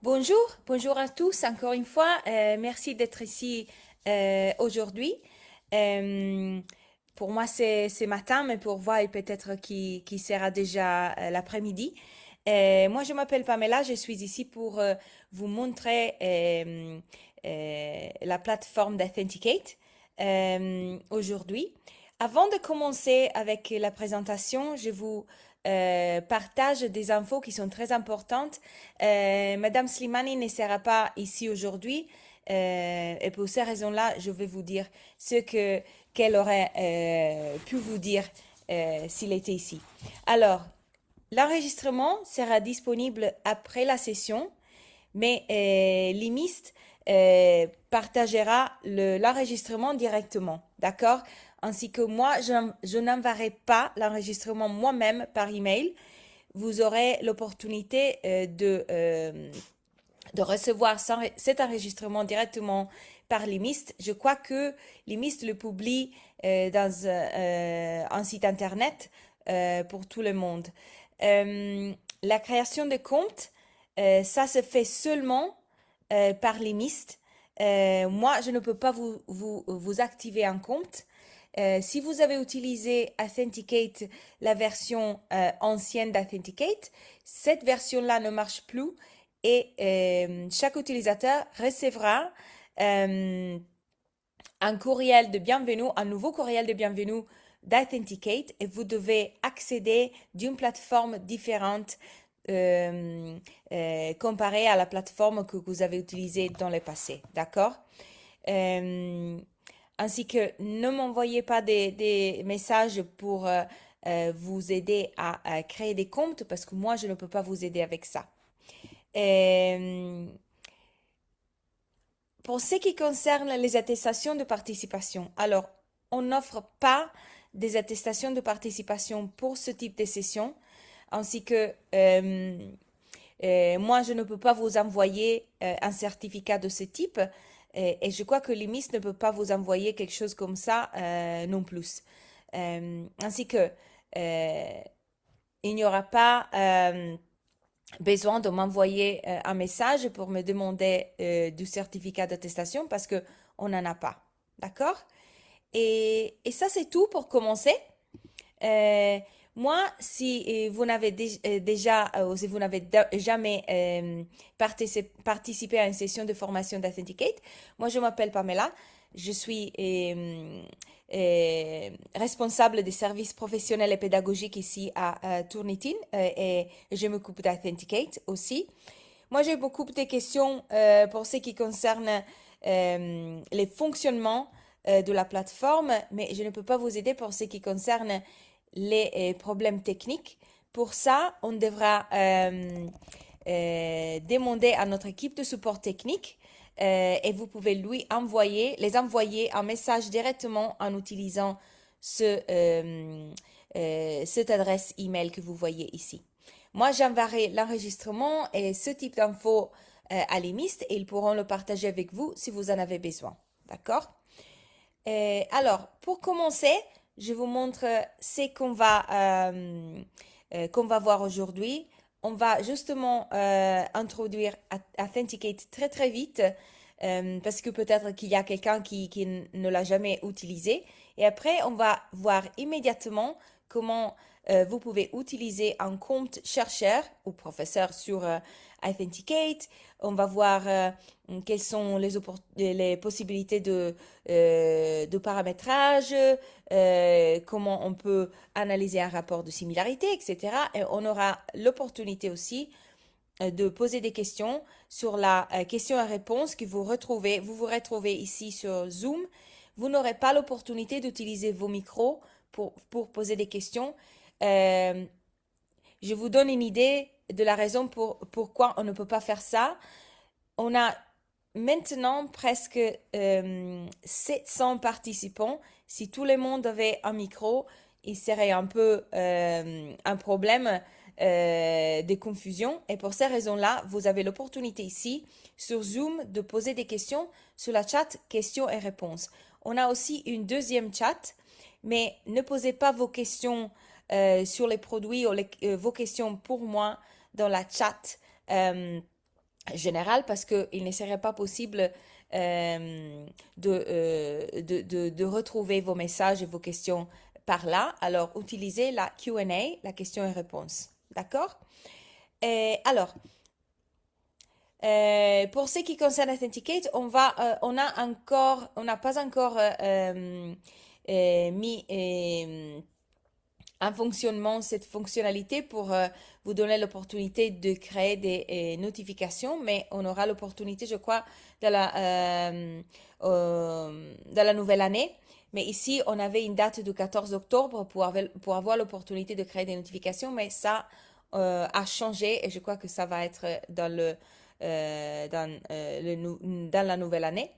Bonjour, bonjour à tous encore une fois. Merci d'être ici aujourd'hui. Euh, pour moi, c'est matin, mais pour vous, et peut-être qui sera déjà l'après-midi. Moi, je m'appelle Pamela. Je suis ici pour vous montrer la plateforme d'Authenticate aujourd'hui. Avant de commencer avec la présentation, je vous partage des infos qui sont très importantes. Madame Slimani ne sera pas ici aujourd'hui. Et pour ces raisons-là, je vais vous dire ce que qu'elle aurait pu vous dire s'il était ici. Alors, l'enregistrement sera disponible après la session, mais l'IMIST partagera l'enregistrement directement, d'accord? Ainsi que moi, je n'enverrai pas l'enregistrement moi-même par email. Vous aurez l'opportunité de recevoir cet enregistrement directement par l'IMIST. Je crois que l'IMIST le publie dans un site internet pour tout le monde. La création de comptes, ça se fait seulement par l'IMIST. Moi, je ne peux pas vous activer un compte. Si vous avez utilisé Authenticate, la version ancienne d'Authenticate, cette version-là ne marche plus et chaque utilisateur recevra euh, un courriel de bienvenue, un nouveau courriel de bienvenue d'Authenticate et vous devez accéder d'une plateforme différente comparée à la plateforme que vous avez utilisée dans le passé. D'accord? Euh, Ainsi que ne m'envoyez pas des messages pour vous aider à créer des comptes parce que moi, je ne peux pas vous aider avec ça. Euh, pour ce qui concerne les attestations de participation, alors, on n'offre pas des attestations de participation pour ce type de session, ainsi que moi, je ne peux pas vous envoyer un certificat de ce type, et je crois que l'IMIS ne peut pas vous envoyer quelque chose comme ça non plus. Ainsi que il n'y aura pas besoin de m'envoyer un message pour me demander du certificat d'attestation parce que on n'en a pas. D'accord? Et ça, c'est tout pour commencer. Euh, Moi, si vous n'avez déjà, ou si vous n'avez jamais participé à une session de formation d'Authenticate, moi, je m'appelle Pamela. Je suis responsable des services professionnels et pédagogiques ici à Turnitin et je m'occupe d'Authenticate aussi. Moi, j'ai beaucoup de questions pour ce qui concerne les fonctionnements de la plateforme, mais je ne peux pas vous aider pour ce qui concerne les problèmes techniques. Pour ça, on devra demander à notre équipe de support technique et vous pouvez les envoyer un message directement en utilisant cette adresse email que vous voyez ici. Moi, j'enverrai l'enregistrement et ce type d'infos à l'IMIST et ils pourront le partager avec vous si vous en avez besoin. D'accord? Alors, pour commencer, je vous montre ce qu'on va voir aujourd'hui. On va justement introduire Authenticate très très vite parce que peut-être qu'il y a quelqu'un qui ne l'a jamais utilisé. Et après, on va voir immédiatement comment vous pouvez utiliser un compte chercheur ou professeur sur Authenticate. On va voir quelles sont les possibilités de paramétrage, comment on peut analyser un rapport de similarité, etc. Et on aura l'opportunité aussi de poser des questions sur la question et réponse que vous retrouvez ici sur Zoom. Vous n'aurez pas l'opportunité d'utiliser vos micros pour poser des questions. Euh, je vous donne une idée de la raison pourquoi on ne peut pas faire ça. On a maintenant presque 700 participants. Si tout le monde avait un micro, il serait un peu un problème de confusion. Et pour ces raisons-là, vous avez l'opportunité ici sur Zoom de poser des questions sur la chat questions et réponses. On a aussi une deuxième chat, mais ne posez pas vos questions sur les produits ou vos questions pour moi dans la chat. général parce qu'il ne serait pas possible de retrouver vos messages et vos questions par là. Alors, utilisez la Q&A, la question et réponse. D'accord? Alors, pour ce qui concerne Authenticate, on n'a pas encore mis en fonctionnement cette fonctionnalité pour vous donner l'opportunité de créer des notifications, mais on aura l'opportunité, je crois, dans la nouvelle année. Mais ici, on avait une date du 14 octobre pour avoir l'opportunité de créer des notifications, mais ça a changé et je crois que ça va être dans la nouvelle année.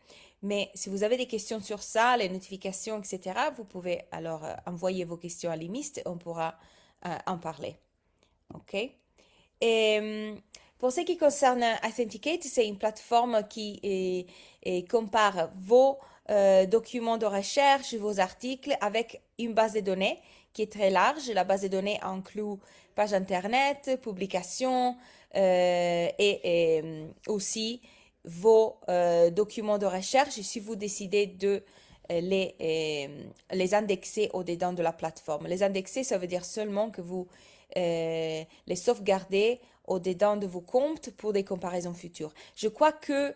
Mais si vous avez des questions sur ça, les notifications, etc., vous pouvez alors envoyer vos questions à l'IMIST et on pourra en parler. OK? Et pour ce qui concerne Authenticate, c'est une plateforme qui compare vos documents de recherche, vos articles avec une base de données qui est très large. La base de données inclut page internet, publications et aussi vos documents de recherche si vous décidez de les indexer au-dedans de la plateforme. Les indexer, ça veut dire seulement que vous les sauvegarder au-dedans de vos comptes pour des comparaisons futures. Je crois que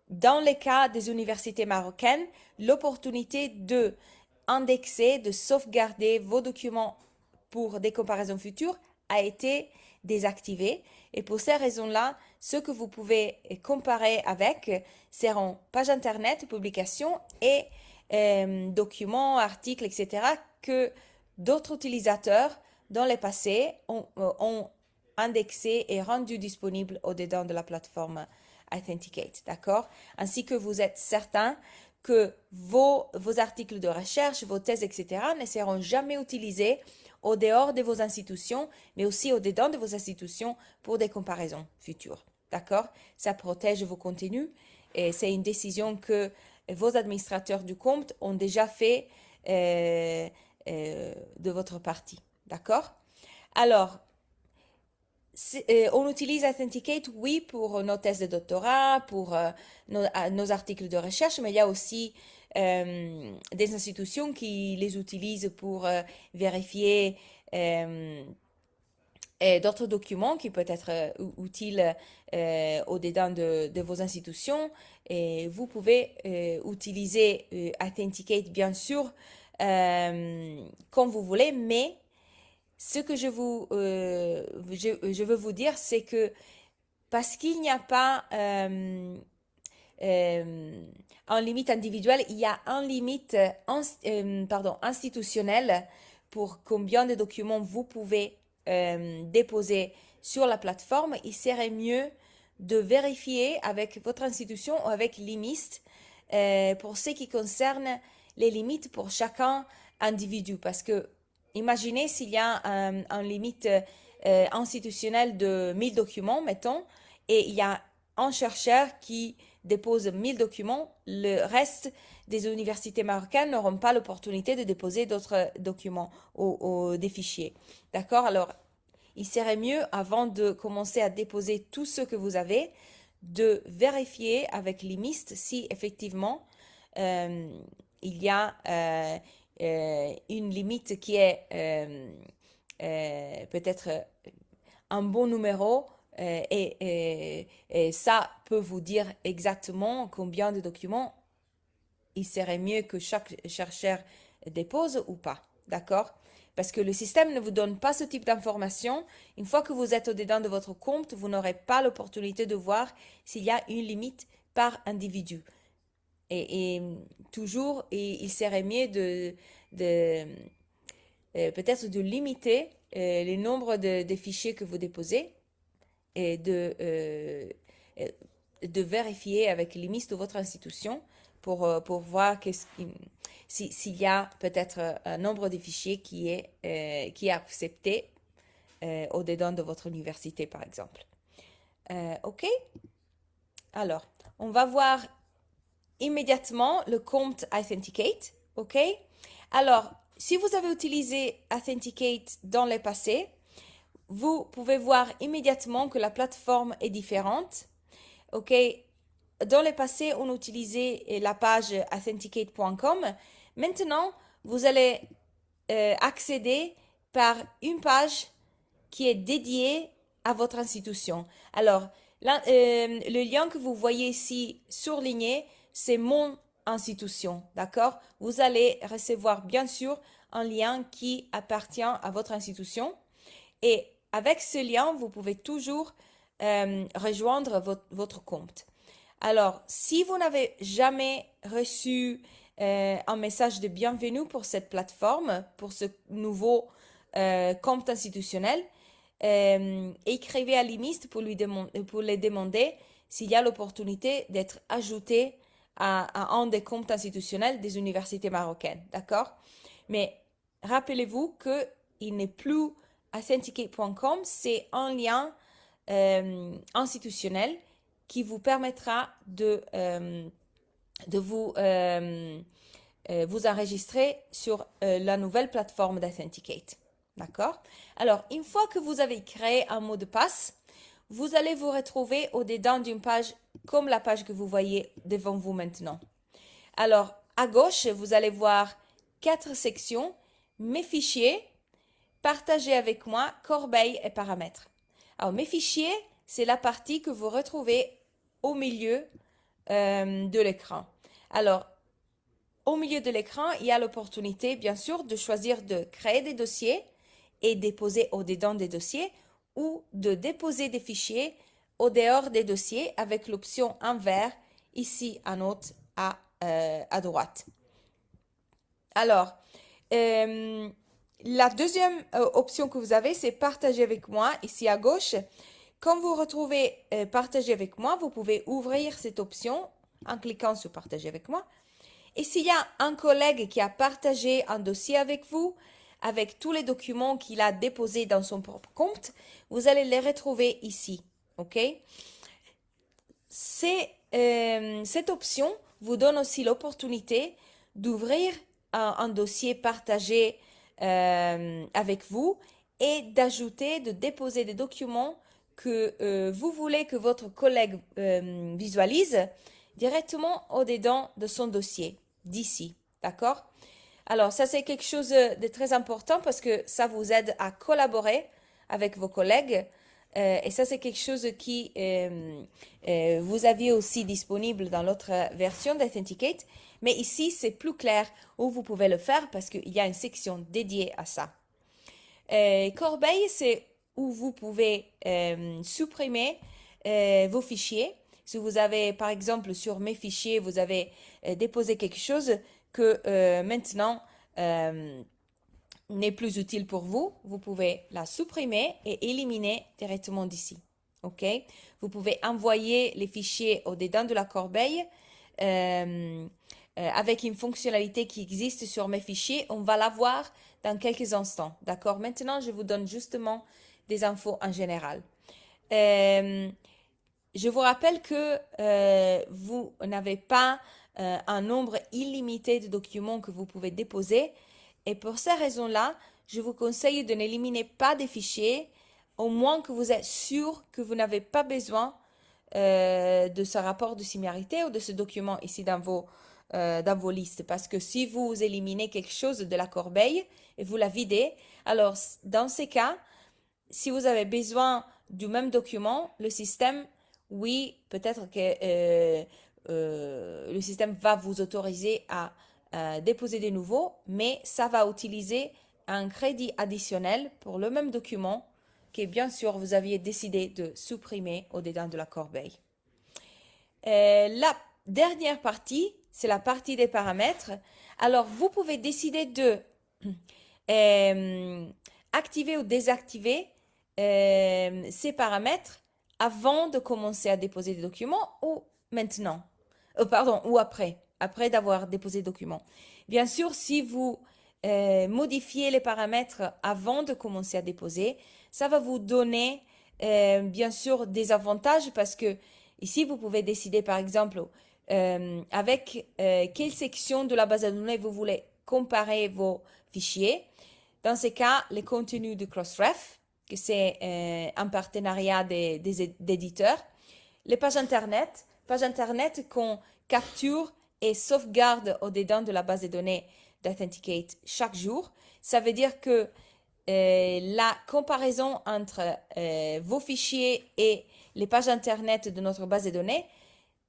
dans les cas des universités marocaines, l'opportunité de indexer, de sauvegarder vos documents pour des comparaisons futures a été désactivée. Et pour ces raisons-là, ce que vous pouvez comparer avec seront pages internet, publications et documents, articles, etc. que d'autres utilisateurs dans le passé ont indexé et rendu disponible au-dedans de la plateforme Authenticate, d'accord? Ainsi que vous êtes certain que vos articles de recherche, vos thèses, etc. ne seront jamais utilisés au dehors de vos institutions, mais aussi au dedans de vos institutions pour des comparaisons futures. D'accord? Ça protège vos contenus et c'est une décision que vos administrateurs du compte ont déjà fait de votre partie. D'accord? Alors, on utilise Authenticate, oui, pour nos thèses de doctorat, pour nos articles de recherche, mais il y a aussi des institutions qui les utilisent pour vérifier d'autres documents qui peuvent être utiles au-dedans de vos institutions. Et vous pouvez utiliser Authenticate, bien sûr, comme vous voulez, mais ce que je veux vous dire, c'est que parce qu'il n'y a pas en limite individuelle, il y a un limite institutionnelle pour combien de documents vous pouvez déposer sur la plateforme. Il serait mieux de vérifier avec votre institution ou avec l'IMIST pour ce qui concerne les limites pour chacun individu. Parce que imaginez s'il y a un limite institutionnel de 1000 documents, mettons, et il y a un chercheur qui dépose 1000 documents, le reste des universités marocaines n'auront pas l'opportunité de déposer d'autres documents ou des fichiers. D'accord? Alors, il serait mieux, avant de commencer à déposer tout ce que vous avez, de vérifier avec l'IMIST si effectivement il y a une limite qui est peut-être un bon numéro et ça peut vous dire exactement combien de documents il serait mieux que chaque chercheur dépose ou pas. D'accord? Parce que le système ne vous donne pas ce type d'information. Une fois que vous êtes au-dedans de votre compte, vous n'aurez pas l'opportunité de voir s'il y a une limite par individu. Et toujours, il serait mieux peut-être de limiter le nombre de fichiers que vous déposez et de vérifier avec les ministres de votre institution pour voir s'il y a peut-être un nombre de fichiers qui est accepté au-dedans de votre université, par exemple. OK? Alors, on va voir immédiatement le compte Authenticate. OK? Alors, si vous avez utilisé Authenticate dans le passé, vous pouvez voir immédiatement que la plateforme est différente. OK? Dans le passé, on utilisait la page authenticate.com. Maintenant, vous allez accéder par une page qui est dédiée à votre institution. Alors, le lien que vous voyez ici surligné, c'est mon institution, d'accord? Vous allez recevoir bien sûr un lien qui appartient à votre institution et avec ce lien, vous pouvez toujours rejoindre votre compte. Alors, si vous n'avez jamais reçu un message de bienvenue pour cette plateforme, pour ce nouveau compte institutionnel, écrivez à l'IMIST pour les demander s'il y a l'opportunité d'être ajouté à un des comptes institutionnels des universités marocaines. D'accord? Mais rappelez-vous qu'il n'est plus authenticate.com, c'est un lien institutionnel qui vous permettra de vous enregistrer sur la nouvelle plateforme d'Authenticate. D'accord? Alors, une fois que vous avez créé un mot de passe, vous allez vous retrouver au-dedans d'une page comme la page que vous voyez devant vous maintenant. Alors, à gauche, vous allez voir 4 sections, mes fichiers, partagez avec moi, corbeille et paramètres. Alors, mes fichiers, c'est la partie que vous retrouvez au milieu de l'écran. Alors, au milieu de l'écran, il y a l'opportunité, bien sûr, de choisir de créer des dossiers et déposer au-dedans des dossiers ou de déposer des fichiers au dehors des dossiers avec l'option en vert ici en haut à droite. Alors, la deuxième option que vous avez, c'est partager avec moi ici à gauche. Quand vous retrouvez partager avec moi, vous pouvez ouvrir cette option en cliquant sur partager avec moi. Et s'il y a un collègue qui a partagé un dossier avec vous, avec tous les documents qu'il a déposés dans son propre compte, vous allez les retrouver ici. OK? Cette option vous donne aussi l'opportunité d'ouvrir un dossier partagé avec vous et d'ajouter, de déposer des documents que vous voulez que votre collègue visualise directement au-dedans de son dossier, d'ici. D'accord? Alors, ça, c'est quelque chose de très important parce que ça vous aide à collaborer avec vos collègues. Et ça, c'est quelque chose qui vous aviez aussi disponible dans l'autre version d'Authenticate. Mais ici, c'est plus clair où vous pouvez le faire parce qu'il y a une section dédiée à ça. Corbeille, c'est où vous pouvez supprimer vos fichiers. Si vous avez, par exemple, sur mes fichiers, vous avez déposé quelque chose que maintenant n'est plus utile pour vous, vous pouvez la supprimer et éliminer directement d'ici. OK? Vous pouvez envoyer les fichiers au-dedans de la corbeille avec une fonctionnalité qui existe sur mes fichiers. On va la voir dans quelques instants. D'accord? Maintenant, je vous donne justement des infos en général. Je vous rappelle que vous n'avez pas un nombre illimité de documents que vous pouvez déposer. Et pour ces raisons-là, je vous conseille de n'éliminer pas des fichiers, au moins que vous êtes sûr que vous n'avez pas besoin de ce rapport de similarité ou de ce document ici dans vos listes. Parce que si vous éliminez quelque chose de la corbeille et vous la videz, alors dans ces cas, si vous avez besoin du même document, le système, oui, peut-être que le système va vous autoriser à déposer des nouveaux, mais ça va utiliser un crédit additionnel pour le même document que bien sûr vous aviez décidé de supprimer au-dedans de la corbeille. La dernière partie, c'est la partie des paramètres. Alors, vous pouvez décider de activer ou désactiver ces paramètres avant de commencer à déposer des documents ou maintenant, pardon, ou après d'avoir déposé le document. Bien sûr, si vous modifiez les paramètres avant de commencer à déposer, ça va vous donner bien sûr des avantages parce que ici, vous pouvez décider par exemple avec quelle section de la base de données vous voulez comparer vos fichiers. Dans ce cas, les contenus de Crossref. que c'est un partenariat des éditeurs. Les pages Internet qu'on capture et sauvegarde au-dedans de la base de données d'Authenticate chaque jour. Ça veut dire que la comparaison entre vos fichiers et les pages Internet de notre base de données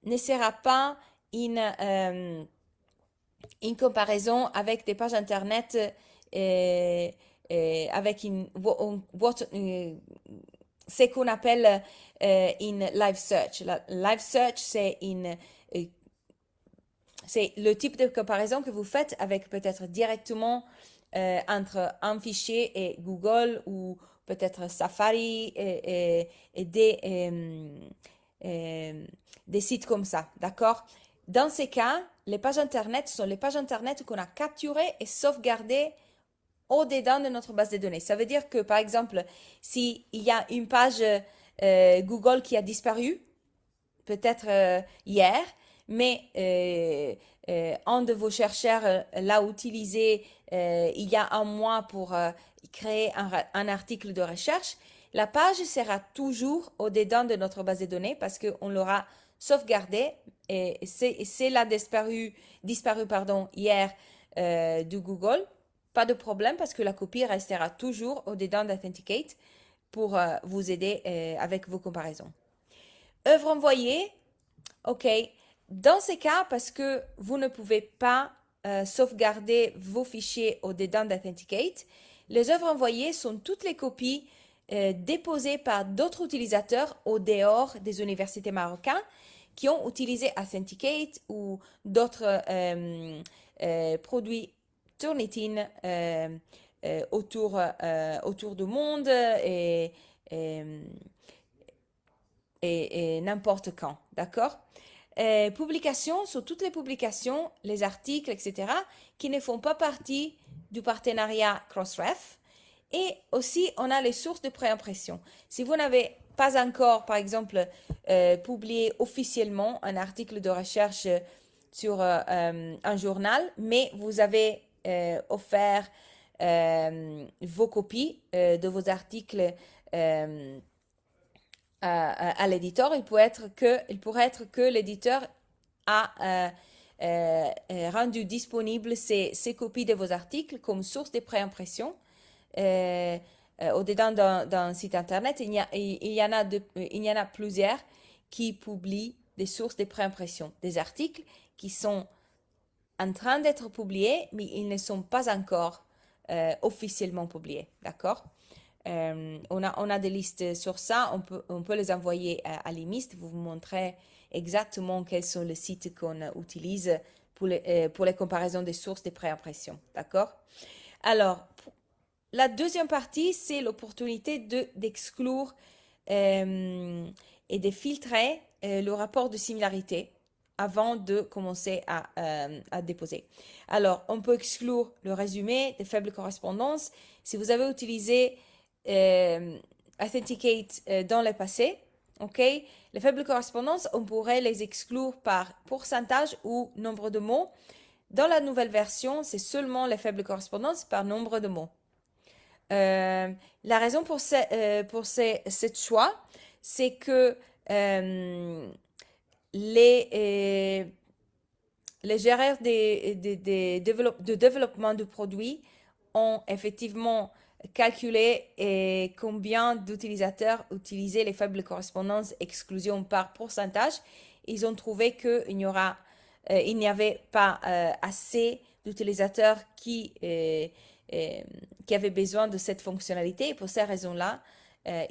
ne sera pas une comparaison avec des pages Internet avec ce qu'on appelle une live search. La live search, c'est le type de comparaison que vous faites avec peut-être directement entre un fichier et Google ou peut-être Safari et des sites comme ça, d'accord? Dans ces cas, les pages Internet sont les pages Internet qu'on a capturées et sauvegardées au-dedans de notre base de données. Ça veut dire que, par exemple, s'il y a une page Google qui a disparu, peut-être hier, mais un de vos chercheurs l'a utilisé il y a un mois pour créer un article de recherche, la page sera toujours au-dedans de notre base de données parce qu'on l'aura sauvegardé et c'est là disparu pardon, hier de Google. Pas de problème parce que la copie restera toujours au-dedans d'Authenticate pour vous aider avec vos comparaisons. Œuvre envoyée, ok. Dans ces cas, parce que vous ne pouvez pas sauvegarder vos fichiers au-dedans d'Authenticate, les œuvres envoyées sont toutes les copies déposées par d'autres utilisateurs au dehors des universités marocaines qui ont utilisé Authenticate ou d'autres produits Turnitin autour du monde et, et n'importe quand, d'accord? Publications sont toutes les publications, les articles, etc., qui ne font pas partie du partenariat Crossref. Et aussi, on a les sources de préimpression. Si vous n'avez pas encore, par exemple, publié officiellement un article de recherche sur un journal, mais vous avez offert vos copies de vos articles à l'éditeur, il pourrait être que l'éditeur a rendu disponible ces copies de vos articles comme source de préimpression. Au-dedans d'un site internet, il y en a plusieurs qui publient des sources de préimpression, des articles qui sont en train d'être publiés, mais ils ne sont pas encore officiellement publiés, d'accord? On a des listes sur ça, on peut les envoyer à l'IMIST, vous montrer exactement quels sont les sites qu'on utilise pour les comparaisons des sources de préimpression, d'accord? Alors, la deuxième partie, c'est l'opportunité d'exclure et de filtrer le rapport de similarité avant de commencer à déposer. Alors, on peut exclure le résumé des faibles correspondances. Si vous avez utilisé Authenticate dans le passé, ok, les faibles correspondances, on pourrait les exclure par pourcentage ou nombre de mots. Dans la nouvelle version, c'est seulement les faibles correspondances par nombre de mots. La raison pour ce choix, c'est que les gérants de développement de produits ont effectivement calculé combien d'utilisateurs utilisaient les faibles correspondances exclusion par pourcentage. Ils ont trouvé qu'il n'y avait pas assez d'utilisateurs qui avaient besoin de cette fonctionnalité. Et pour ces raisons-là,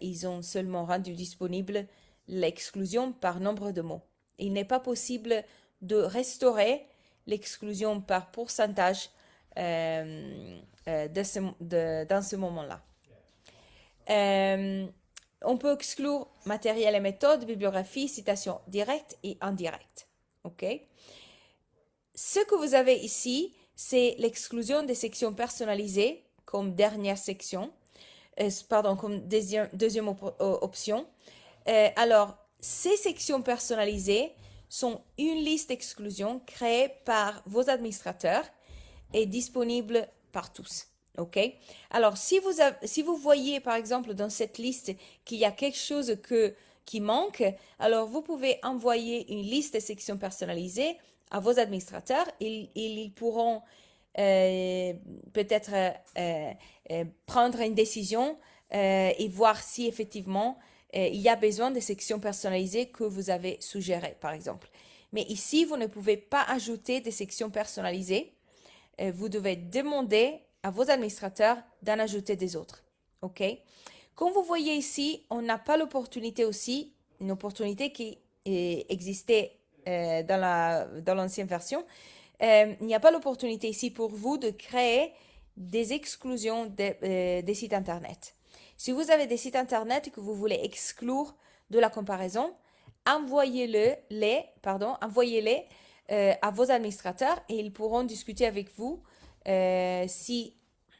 ils ont seulement rendu disponible l'exclusion par nombre de mots. Il n'est pas possible de restaurer l'exclusion par pourcentage dans ce moment-là. On peut exclure matériel et méthode, bibliographie, citation directe et indirecte. OK? Ce que vous avez ici, c'est l'exclusion des sections personnalisées comme dernière section, comme deuxième option. Alors, ces sections personnalisées sont une liste d'exclusion créée par vos administrateurs et disponible par tous. OK? Alors, si vous voyez, par exemple, dans cette liste qu'il y a quelque chose qui manque, alors vous pouvez envoyer une liste de sections personnalisées à vos administrateurs et ils pourront euh, peut-être prendre une décision et voir si effectivement il y a besoin de sections personnalisées que vous avez suggérées, par exemple. Mais ici, vous ne pouvez pas ajouter des sections personnalisées. Vous devez demander à vos administrateurs d'en ajouter des autres. OK? Comme vous voyez ici, on n'a pas l'opportunité aussi, une opportunité qui existait dans l'ancienne version. Il n'y a pas l'opportunité ici pour vous de créer des exclusions des sites Internet. Si vous avez des sites Internet que vous voulez exclure de la comparaison, envoyez-les à vos administrateurs et ils pourront discuter avec vous si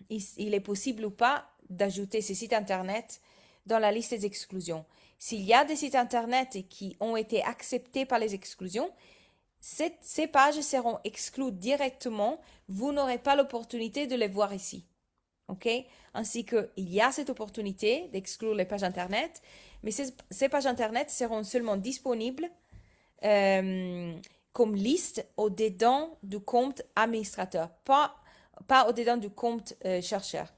il est possible ou pas d'ajouter ces sites Internet dans la liste des exclusions. S'il y a des sites Internet qui ont été acceptés par les exclusions, ces pages seront exclues directement. Vous n'aurez pas l'opportunité de les voir ici. OK? Ainsi qu'il y a cette opportunité d'exclure les pages Internet, mais ces pages Internet seront seulement disponibles comme liste au-dedans du compte administrateur, pas au-dedans du compte chercheur.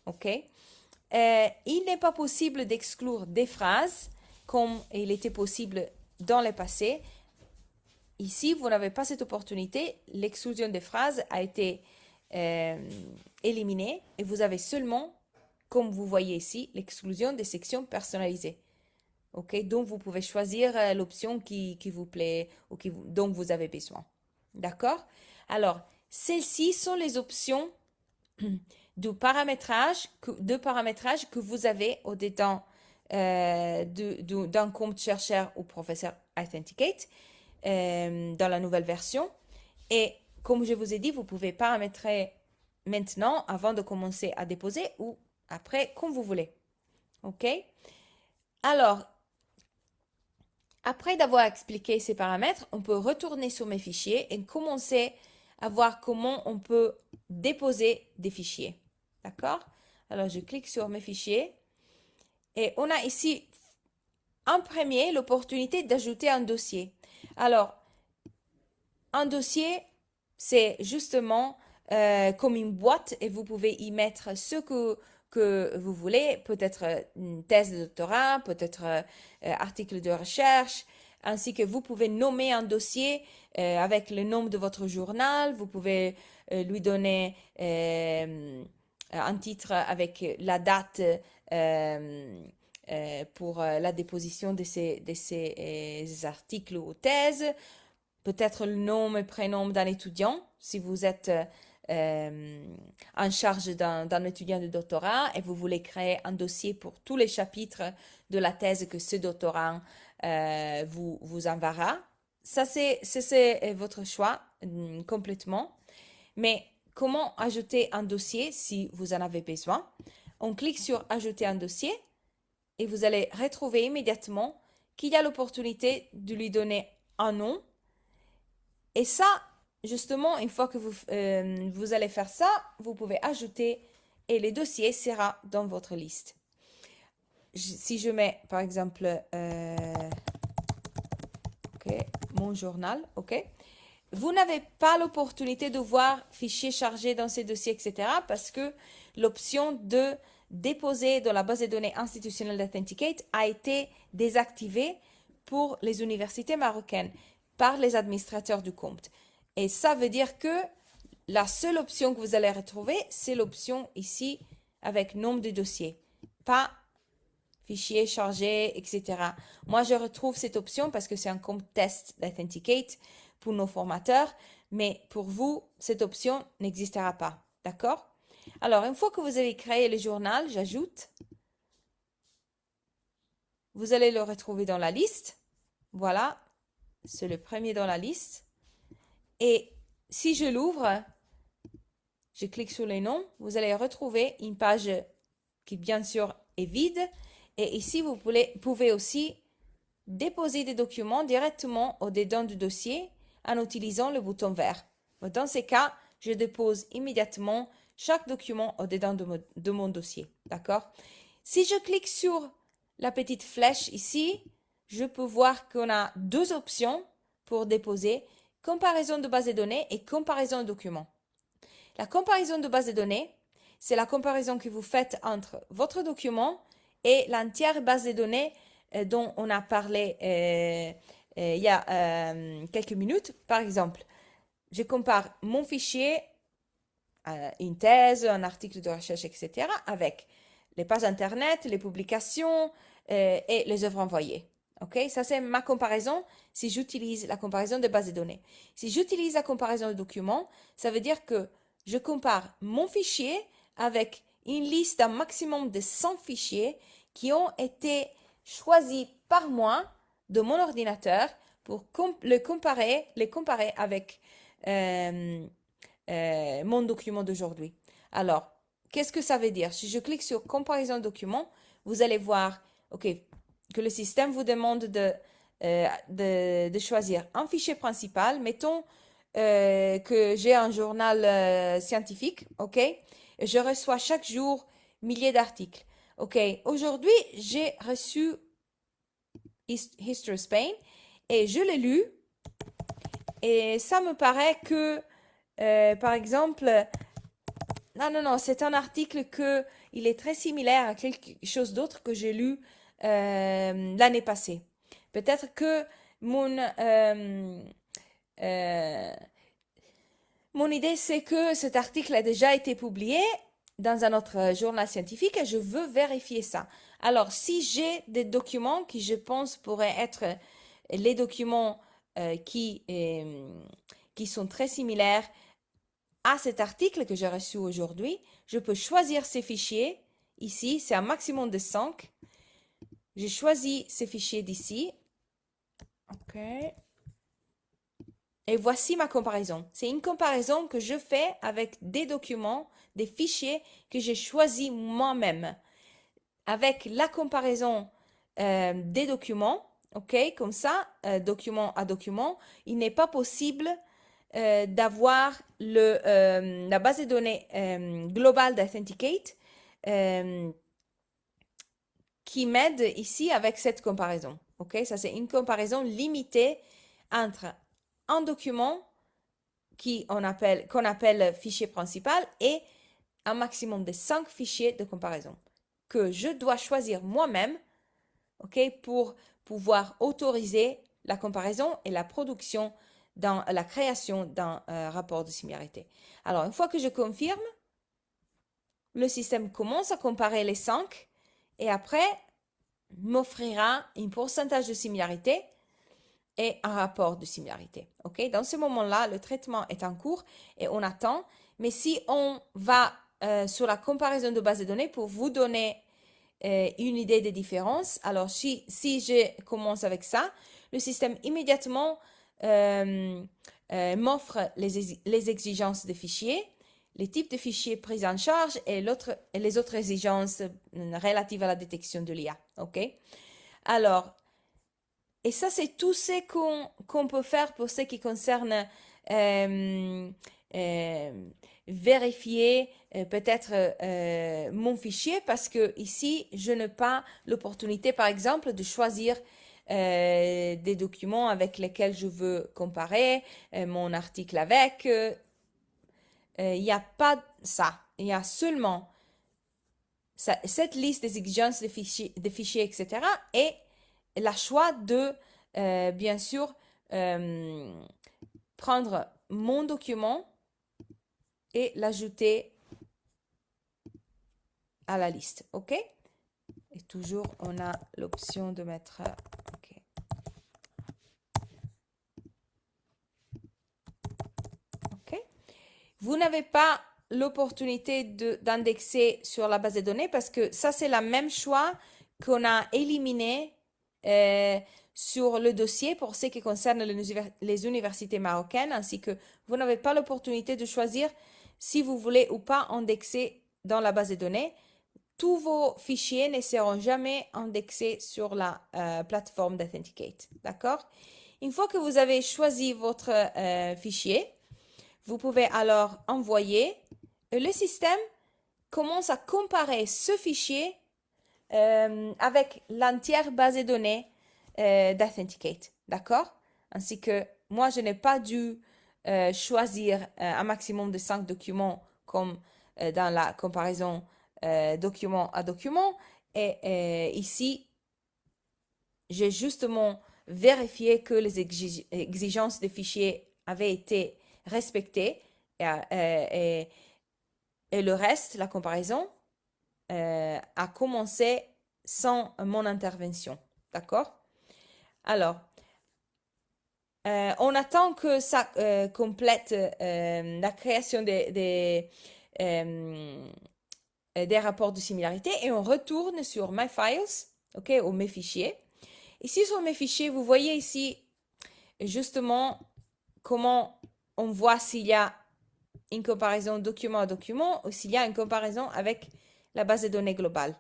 OK? Il n'est pas possible d'exclure des phrases comme il était possible dans le passé. Ici, vous n'avez pas cette opportunité. L'exclusion des phrases a été éliminée et vous avez seulement, comme vous voyez ici, l'exclusion des sections personnalisées. OK? Donc, vous pouvez choisir l'option qui vous plaît ou dont vous avez besoin. D'accord? Alors, celles-ci sont les options de paramétrage que vous avez au-dedans d'un compte chercheur ou professeur Authenticate dans la nouvelle version. Et comme je vous ai dit, vous pouvez paramétrer maintenant avant de commencer à déposer ou après, comme vous voulez. OK? Alors, après d'avoir expliqué ces paramètres, on peut retourner sur mes fichiers et commencer à voir comment on peut déposer des fichiers. D'accord? Alors, je clique sur mes fichiers et on a ici en premier l'opportunité d'ajouter un dossier. Alors, un dossier, c'est justement comme une boîte et vous pouvez y mettre ce que vous voulez, peut-être une thèse de doctorat, peut-être article de recherche, ainsi que vous pouvez nommer un dossier avec le nom de votre journal, vous pouvez lui donner un titre avec la date pour la déposition de ces articles ou thèses, peut-être le nom et prénom d'un étudiant, si vous êtes en charge d'un étudiant de doctorat et vous voulez créer un dossier pour tous les chapitres de la thèse que ce doctorant vous enverra. Ça, c'est votre choix complètement. Mais comment ajouter un dossier si vous en avez besoin? On clique sur Ajouter un dossier et vous allez retrouver immédiatement qu'il y a l'opportunité de lui donner un nom. Et ça, justement, une fois que vous allez faire ça, vous pouvez ajouter et le dossier sera dans votre liste. Si je mets, par exemple, mon journal, vous n'avez pas l'opportunité de voir fichier chargé dans ces dossiers, etc. parce que l'option de déposer dans la base de données institutionnelle d'Authenticate a été désactivée pour les universités marocaines par les administrateurs du compte. Et ça veut dire que la seule option que vous allez retrouver, c'est l'option ici avec nombre de dossiers, pas fichier chargé, etc. Moi, je retrouve cette option parce que c'est un compte test d'Authenticate pour nos formateurs, mais pour vous, cette option n'existera pas. D'accord? Alors, une fois que vous avez créé le journal, j'ajoute. Vous allez le retrouver dans la liste. Voilà, c'est le premier dans la liste. Et si je l'ouvre, je clique sur les noms, vous allez retrouver une page qui, bien sûr, est vide. Et ici, vous pouvez aussi déposer des documents directement au-dedans du dossier en utilisant le bouton vert. Dans ces cas, je dépose immédiatement chaque document au-dedans de mon dossier. D'accord? Si je clique sur la petite flèche ici, je peux voir qu'on a deux options pour déposer, comparaison de base de données et comparaison de documents. La comparaison de base de données, c'est la comparaison que vous faites entre votre document et l'entière base de données dont on a parlé il y a quelques minutes. Par exemple, je compare mon fichier, une thèse, un article de recherche, etc., avec les pages Internet, les publications et les œuvres envoyées. OK? Ça, c'est ma comparaison si j'utilise la comparaison de base de données. Si j'utilise la comparaison de documents, ça veut dire que je compare mon fichier avec une liste d'un maximum de 100 fichiers qui ont été choisis par moi de mon ordinateur pour les comparer avec mon document d'aujourd'hui. Alors, qu'est-ce que ça veut dire? Si je clique sur comparaison document, vous allez voir que le système vous demande de choisir un fichier principal. Mettons que j'ai un journal scientifique, ok? Et je reçois chaque jour milliers d'articles. Ok, aujourd'hui, j'ai reçu History of Spain et je l'ai lu et ça me paraît que, par exemple, non, c'est un article que il est très similaire à quelque chose d'autre que j'ai lu l'année passée. Peut-être que euh, mon idée, c'est que cet article a déjà été publié dans un autre journal scientifique et je veux vérifier ça. Alors, si j'ai des documents qui, je pense, pourraient être les documents qui sont très similaires à cet article que j'ai reçu aujourd'hui, je peux choisir ces fichiers. Ici, c'est un maximum de 5. J'ai choisi ces fichiers d'ici. OK. Et voici ma comparaison. C'est une comparaison que je fais avec des documents, des fichiers que j'ai choisis moi-même. Avec la comparaison des documents, ok, comme ça, document à document, il n'est pas possible d'avoir la base de données globale d'Authenticate qui m'aide ici avec cette comparaison. Ok, ça c'est une comparaison limitée entre un document qu'on appelle fichier principal et un maximum de 5 fichiers de comparaison que je dois choisir moi-même, ok, pour pouvoir autoriser la comparaison et la production dans la création d'un rapport de similarité. Alors, une fois que je confirme, le système commence à comparer les 5 et après m'offrira un pourcentage de similarité et un rapport de similarité. Ok, dans ce moment-là, le traitement est en cours et on attend. Mais si on va sur la comparaison de base de données pour vous donner une idée des différences, alors si je commence avec ça, le système immédiatement m'offre les exigences des fichiers, les types de fichiers pris en charge et les autres exigences relatives à la détection de l'IA. Ok? Alors, et ça, c'est tout ce qu'on peut faire pour ce qui concerne euh, vérifier peut-être mon fichier parce que ici, je n'ai pas l'opportunité, par exemple, de choisir des documents avec lesquels je veux comparer mon article avec. Il n'y a pas ça. Il y a seulement cette liste des exigences des fichiers, etc. et la choix de, bien sûr, prendre mon document et l'ajouter à la liste. OK? Et toujours, on a l'option de mettre... OK. OK. Vous n'avez pas l'opportunité d'indexer sur la base de données parce que ça, c'est la même choix qu'on a éliminé sur le dossier pour ce qui concerne les universités marocaines, ainsi que vous n'avez pas l'opportunité de choisir si vous voulez ou pas indexer dans la base de données. Tous vos fichiers ne seront jamais indexés sur la plateforme d'Authenticate. D'accord? Une fois que vous avez choisi votre fichier, vous pouvez alors envoyer le système commence à comparer ce fichier avec l'entière base de données d'Authenticate. D'accord? Ainsi que moi, je n'ai pas dû choisir un maximum de 5 documents comme dans la comparaison document à document. Et ici, j'ai justement vérifié que les exigences des fichiers avaient été respectées et le reste, la comparaison, a commencé sans mon intervention. D'accord? Alors, on attend que ça complète la création des rapports de similarité et on retourne sur My Files, ok, ou mes fichiers. Ici, sur mes fichiers, vous voyez ici justement comment on voit s'il y a une comparaison document à document ou s'il y a une comparaison avec la base de données globale.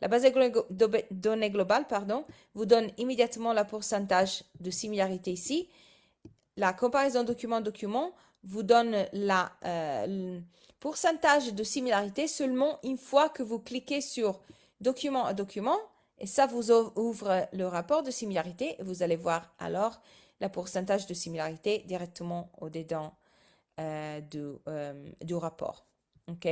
La base de données globale, pardon, vous donne immédiatement le pourcentage de similarité ici. La comparaison document-document vous donne le pourcentage de similarité seulement une fois que vous cliquez sur document à document et ça vous ouvre le rapport de similarité et vous allez voir alors le pourcentage de similarité directement au-dedans du rapport. OK?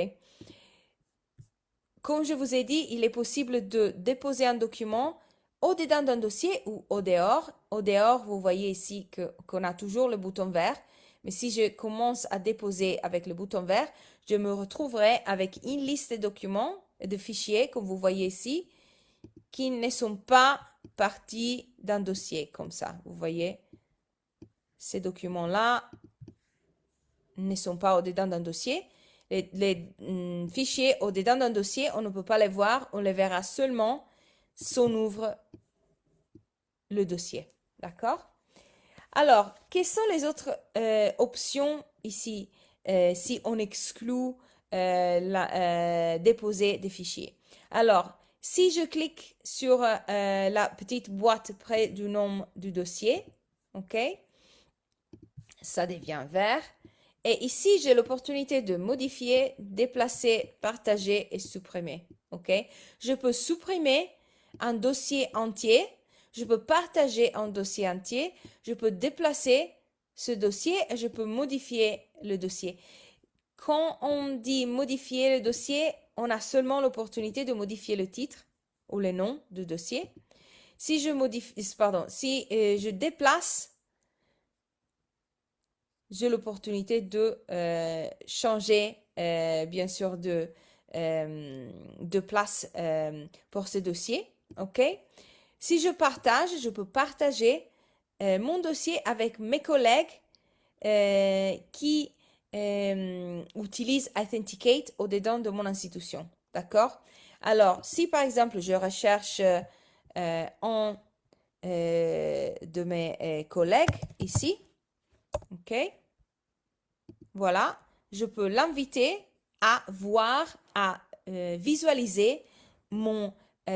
Comme je vous ai dit, il est possible de déposer un document au-dedans d'un dossier ou au dehors. Au dehors, vous voyez ici qu'on a toujours le bouton vert. Mais si je commence à déposer avec le bouton vert, je me retrouverai avec une liste de documents et de fichiers, comme vous voyez ici, qui ne sont pas partis d'un dossier comme ça. Vous voyez, ces documents-là ne sont pas au-dedans d'un dossier. Les fichiers au-dedans d'un dossier, on ne peut pas les voir, on les verra seulement si on ouvre le dossier. D'accord? Alors, quelles sont les autres options ici si on exclut déposer des fichiers? Alors, si je clique sur la petite boîte près du nom du dossier, ok, ça devient vert. Et ici, j'ai l'opportunité de modifier, déplacer, partager et supprimer. OK? Je peux supprimer un dossier entier. Je peux partager un dossier entier. Je peux déplacer ce dossier et je peux modifier le dossier. Quand on dit modifier le dossier, on a seulement l'opportunité de modifier le titre ou le nom du dossier. Si je je déplace, j'ai l'opportunité de changer, bien sûr, de place pour ce dossier. OK? Si je partage, je peux partager mon dossier avec mes collègues qui utilisent Authenticate au-dedans de mon institution. D'accord? Alors, si par exemple, je recherche un de mes collègues ici, OK? Voilà, je peux l'inviter à voir, à visualiser mon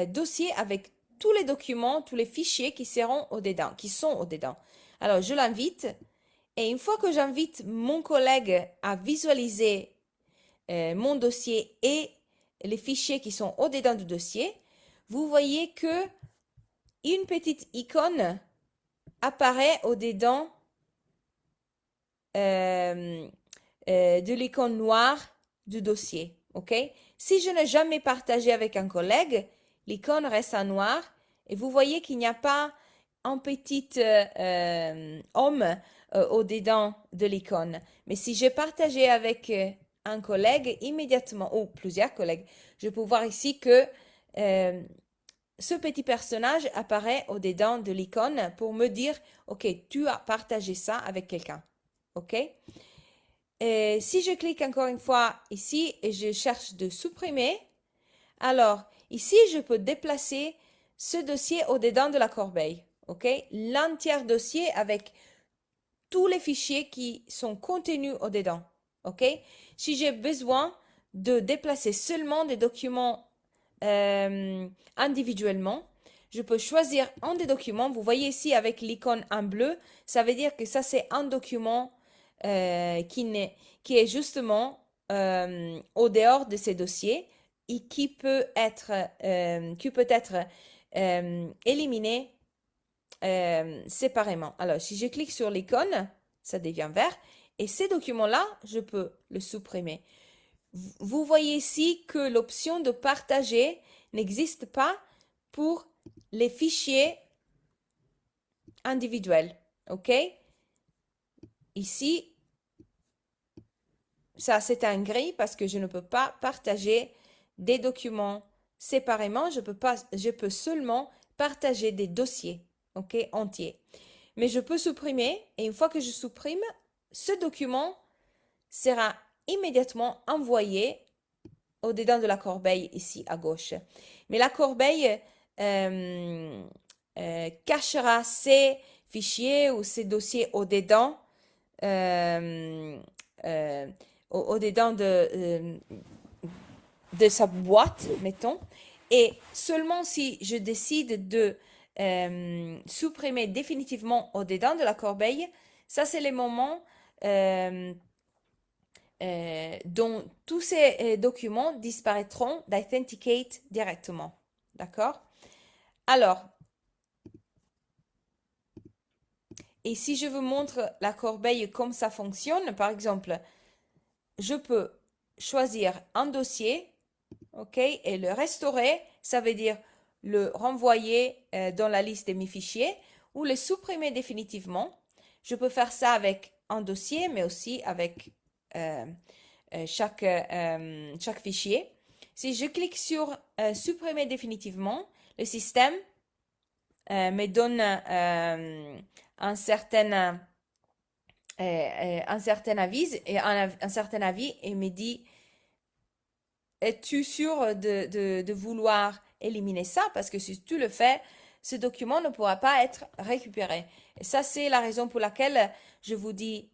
dossier avec tous les documents, tous les fichiers qui seront au-dedans, qui sont au-dedans. Alors, je l'invite et une fois que j'invite mon collègue à visualiser mon dossier et les fichiers qui sont au-dedans du dossier, vous voyez que une petite icône apparaît au-dedans de l'icône noire du dossier. OK? Si je n'ai jamais partagé avec un collègue, l'icône reste en noir et vous voyez qu'il n'y a pas un petit homme au-dedans de l'icône. Mais si j'ai partagé avec un collègue immédiatement, ou plusieurs collègues, je peux voir ici que ce petit personnage apparaît au-dedans de l'icône pour me dire, OK, tu as partagé ça avec quelqu'un. OK? Et si je clique encore une fois ici et je cherche de supprimer, alors ici, je peux déplacer ce dossier au-dedans de la corbeille. OK? L'entier dossier avec tous les fichiers qui sont contenus au-dedans. OK? Si j'ai besoin de déplacer seulement des documents individuellement, je peux choisir un des documents. Vous voyez ici avec l'icône en bleu, ça veut dire que ça c'est un document qui est justement au dehors de ces dossiers et qui peut être éliminé séparément. Alors, si je clique sur l'icône, ça devient vert. Et ces documents-là, je peux le supprimer. Vous voyez ici que l'option de partager n'existe pas pour les fichiers individuels. OK? Ici, ça c'est un gris parce que je ne peux pas partager des documents séparément. Je peux seulement partager des dossiers, OK, entiers. Mais je peux supprimer et une fois que je supprime, ce document sera immédiatement envoyé au-dedans de la corbeille ici à gauche. Mais la corbeille cachera ces fichiers ou ces dossiers au-dedans euh, au-dedans de sa boîte, mettons. Et seulement si je décide de supprimer définitivement au-dedans de la corbeille, ça c'est les moments dont tous ces documents disparaîtront d'Authenticate directement. D'accord? Alors, et si je vous montre la corbeille comme ça fonctionne, par exemple, je peux choisir un dossier, ok, et le restaurer, ça veut dire le renvoyer dans la liste de mes fichiers ou le supprimer définitivement. Je peux faire ça avec un dossier, mais aussi avec chaque fichier. Si je clique sur supprimer définitivement, le système me donne un certain avis et un certain avis et me dit es-tu sûr de vouloir éliminer ça? Parce que si tu le fais, ce document ne pourra pas être récupéré. Et ça, c'est la raison pour laquelle je vous dis,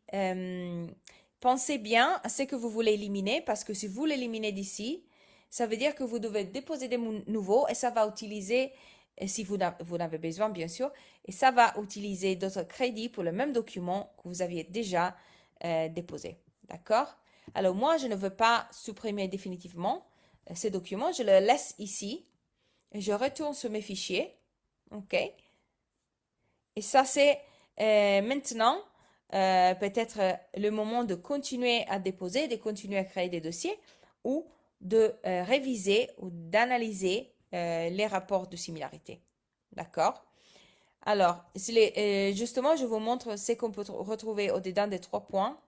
pensez bien à ce que vous voulez éliminer, parce que si vous l'éliminez d'ici, ça veut dire que vous devez déposer des nouveaux et ça va utiliser, et si vous n'avez besoin, bien sûr, et ça va utiliser d'autres crédits pour le même document que vous aviez déjà déposé. D'accord? Alors moi, je ne veux pas supprimer définitivement ces documents. Je le laisse ici. Et je retourne sur mes fichiers. OK? Et ça, c'est maintenant peut-être le moment de continuer à déposer, de continuer à créer des dossiers ou de réviser ou d'analyser les rapports de similarité. D'accord? Alors, justement, je vous montre ce qu'on peut retrouver au-dedans des 3 points.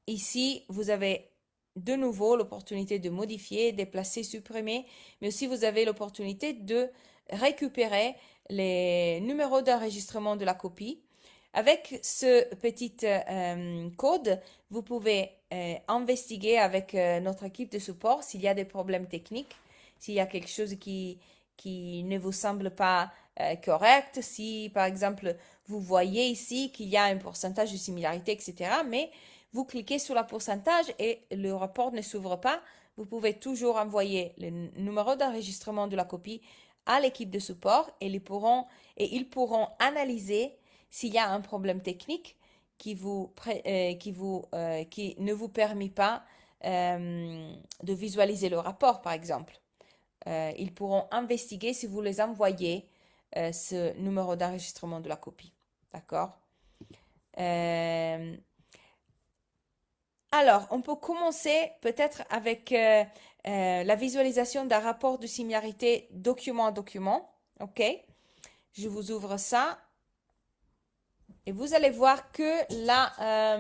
Ici, vous avez de nouveau l'opportunité de modifier, déplacer, supprimer, mais aussi vous avez l'opportunité de récupérer les numéros d'enregistrement de la copie. Avec ce petit code, vous pouvez investiguer avec notre équipe de support s'il y a des problèmes techniques, s'il y a quelque chose qui ne vous semble pas correct, si par exemple vous voyez ici qu'il y a un pourcentage de similarité, etc. Mais vous cliquez sur le pourcentage et le rapport ne s'ouvre pas. Vous pouvez toujours envoyer le numéro d'enregistrement de la copie à l'équipe de support et ils pourront analyser s'il y a un problème technique qui ne vous permet pas de visualiser le rapport, par exemple. Ils pourront investiguer si vous les envoyez ce numéro d'enregistrement de la copie. D'accord? Alors, on peut commencer peut-être avec la visualisation d'un rapport de similarité document à document. OK? Je vous ouvre ça. Et vous allez voir que la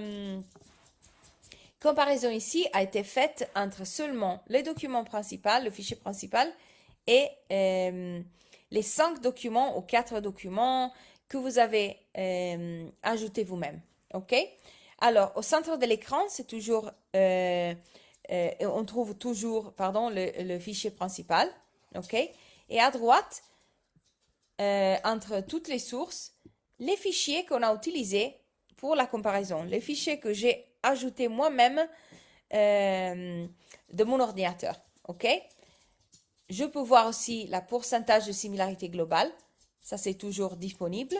comparaison ici a été faite entre seulement le document principal, le fichier principal, et les 5 documents ou 4 documents que vous avez ajoutés vous-même. OK? Alors, au centre de l'écran, c'est toujours, on trouve toujours, pardon, le fichier principal. OK? Et à droite, entre toutes les sources, les fichiers qu'on a utilisés pour la comparaison, les fichiers que j'ai ajoutés moi-même de mon ordinateur. OK? Je peux voir aussi la pourcentage de similarité globale. Ça, c'est toujours disponible.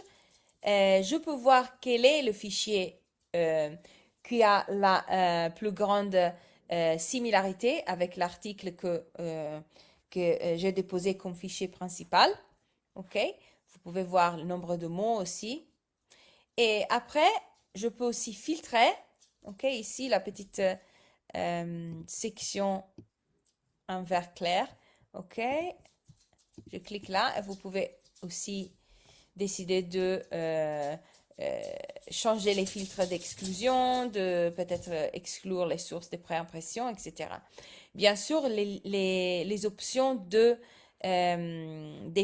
Je peux voir quel est le fichier qui a la plus grande similarité avec l'article que j'ai déposé comme fichier principal. OK? Vous pouvez voir le nombre de mots aussi. Et après, je peux aussi filtrer. OK? Ici, la petite section en vert clair. OK? Je clique là et vous pouvez aussi décider de changer les filtres d'exclusion, de peut-être exclure les sources de préimpression, etc. Bien sûr, les options des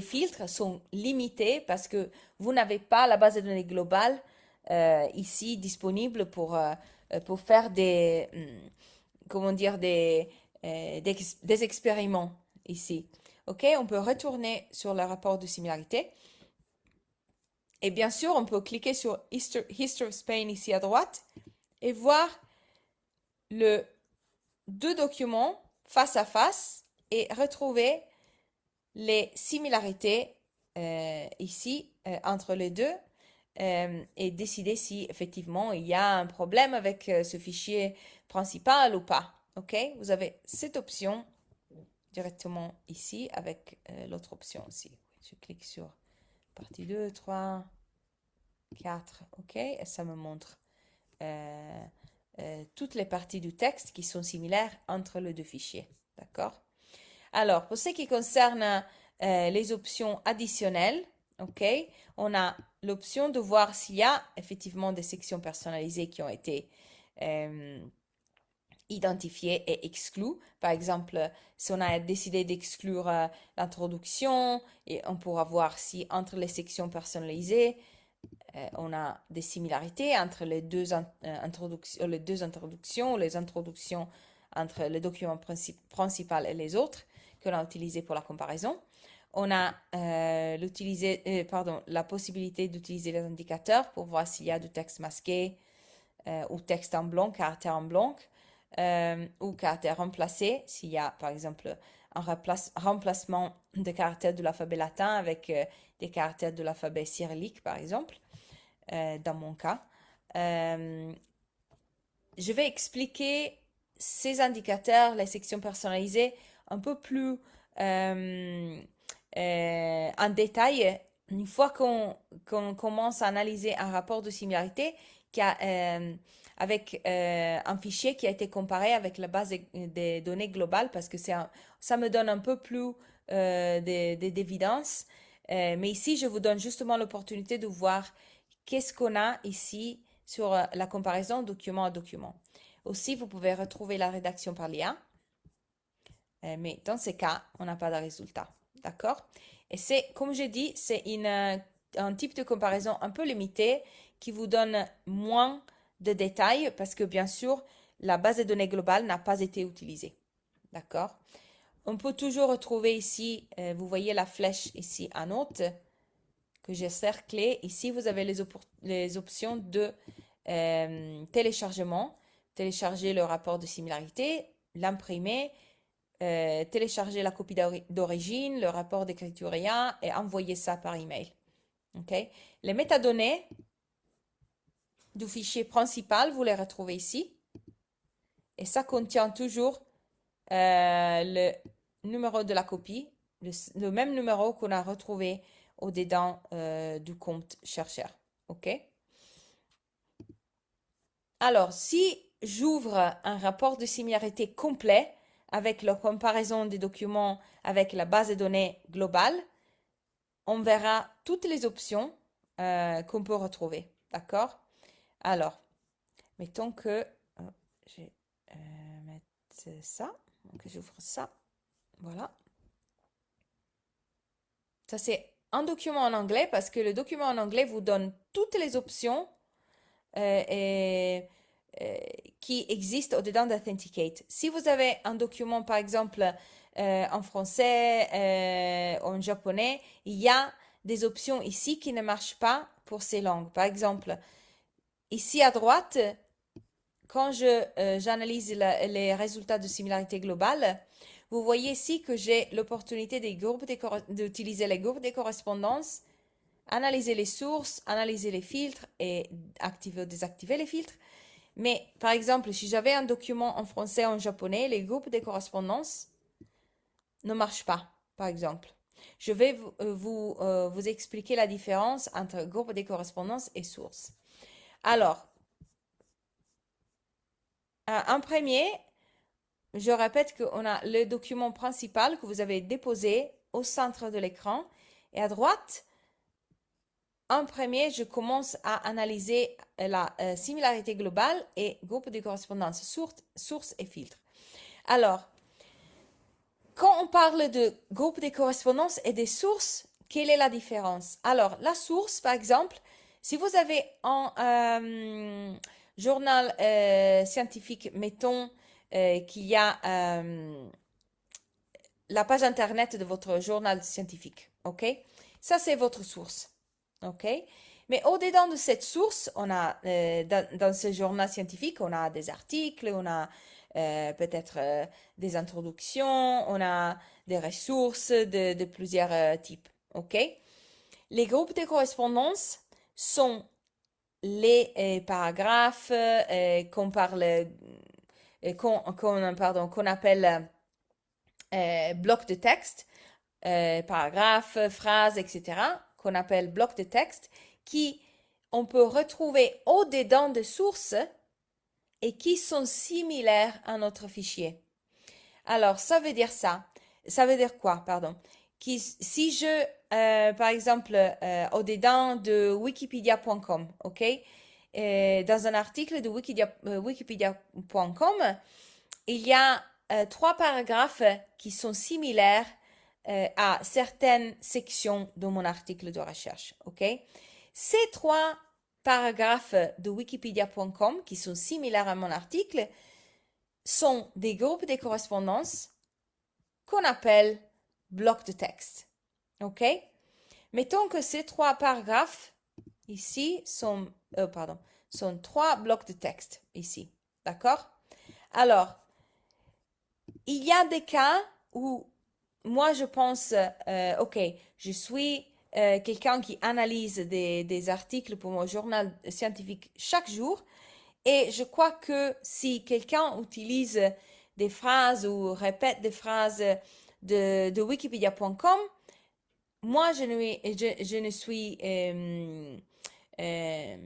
filtres sont limitées parce que vous n'avez pas la base de données globale ici disponible pour faire comment dire, des expériments ici. OK, on peut retourner sur le rapport de similarité. Et bien sûr, on peut cliquer sur History of Spain ici à droite et voir le deux documents face à face et retrouver les similarités ici entre les deux et décider si effectivement il y a un problème avec ce fichier principal ou pas. OK? Vous avez cette option directement ici avec l'autre option aussi. Je clique sur partie 2, 3, 4, OK? Et ça me montre toutes les parties du texte qui sont similaires entre les deux fichiers. D'accord? Alors, pour ce qui concerne les options additionnelles, OK, on a l'option de voir s'il y a effectivement des sections personnalisées qui ont été identifiées et exclues. Par exemple, si on a décidé d'exclure l'introduction, et on pourra voir si entre les sections personnalisées, on a des similarités entre les deux introductions, les introductions entre le document principal et les autres qu'on a utilisés pour la comparaison. On a la possibilité d'utiliser les indicateurs pour voir s'il y a du texte masqué ou texte en blanc, caractère en blanc, ou caractère remplacé, s'il y a par exemple un remplacement de caractères de l'alphabet latin avec des caractères de l'alphabet cyrillique, par exemple, dans mon cas. Je vais expliquer ces indicateurs, les sections personnalisées, un peu plus en détail une fois qu'on commence à analyser un rapport de similarité avec un fichier qui a été comparé avec la base des données globales parce que ça me donne un peu plus d'évidence. Mais ici, je vous donne justement l'opportunité de voir qu'est-ce qu'on a ici sur la comparaison document à document. Aussi, vous pouvez retrouver la rédaction par l'IA, mais dans ce cas, on n'a pas de résultat. D'accord? Et c'est, comme j'ai dit, c'est un type de comparaison un peu limité qui vous donne moins de détails parce que, bien sûr, la base de données globale n'a pas été utilisée. D'accord? On peut toujours retrouver ici, vous voyez la flèche ici en haut que j'ai cerclée. Ici, vous avez les options de téléchargement, télécharger le rapport de similarité, l'imprimer, télécharger la copie d'origine, le rapport d'écriture IA et envoyer ça par email. Okay? Les métadonnées du fichier principal, vous les retrouvez ici. Et ça contient toujours le numéro de la copie, le même numéro qu'on a retrouvé au-dedans du compte chercheur. OK? Alors, si j'ouvre un rapport de similarité complet avec la comparaison des documents avec la base de données globale, on verra toutes les options qu'on peut retrouver. D'accord? Alors, mettons que je vais mettre ça. Donc, j'ouvre ça. Voilà. Ça, c'est un document en anglais parce que le document en anglais vous donne toutes les options et, qui existent au-dedans d'Authenticate. Si vous avez un document, par exemple, en français, en japonais, il y a des options ici qui ne marchent pas pour ces langues. Par exemple, ici à droite, quand j'analyse les résultats de similarité globale, vous voyez ici que j'ai l'opportunité d'utiliser les groupes de correspondances, analyser les sources, analyser les filtres et activer ou désactiver les filtres. Mais par exemple, si j'avais un document en français, en japonais, les groupes de correspondance ne marchent pas, par exemple. Je vais vous expliquer la différence entre groupe de correspondance et source. Alors, en premier, je répète qu'on a le document principal que vous avez déposé au centre de l'écran. Et à droite, en premier, je commence à analyser la similarité globale et groupe de correspondance, source et filtre. Alors, quand on parle de groupe de correspondance et des sources, quelle est la différence? Alors, la source, par exemple, si vous avez un journal scientifique, mettons qu'il y a la page internet de votre journal scientifique, ok? Ça, c'est votre source, ok? Mais au-dedans de cette source, on a, dans ce journal scientifique, on a des articles, on a peut-être des introductions, on a des ressources de plusieurs types, ok? Les groupes de correspondance sont les paragraphes qu'on parle, qu'on appelle blocs de texte, paragraphes, phrases, etc., qu'on appelle blocs de texte, qui on peut retrouver au-dedans de sources et qui sont similaires à notre fichier. Alors, ça veut dire ça. Ça veut dire quoi, pardon? Si je, par exemple, au-dedans de wikipedia.com, ok? Dans un article de wikipedia.com, il y a trois paragraphes qui sont similaires à certaines sections de mon article de recherche, ok? Ces trois paragraphes de wikipedia.com qui sont similaires à mon article sont des groupes de correspondance qu'on appelle blocs de texte, ok? Mettons que ces trois paragraphes ici sont trois blocs de texte ici, d'accord? Alors, il y a des cas où moi je pense, ok, je suis quelqu'un qui analyse des articles pour mon journal scientifique chaque jour et je crois que si quelqu'un utilise des phrases ou répète des phrases de wikipedia.com, moi je ne suis euh,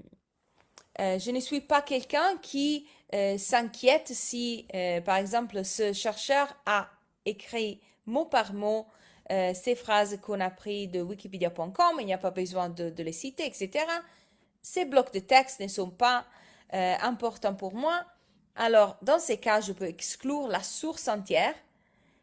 je ne suis pas quelqu'un qui s'inquiète si, par exemple, ce chercheur a écrit mot par mot ces phrases qu'on a prises de wikipedia.com, il n'y a pas besoin de les citer, etc. Ces blocs de texte ne sont pas importants pour moi. Alors, dans ces cas, je peux exclure la source entière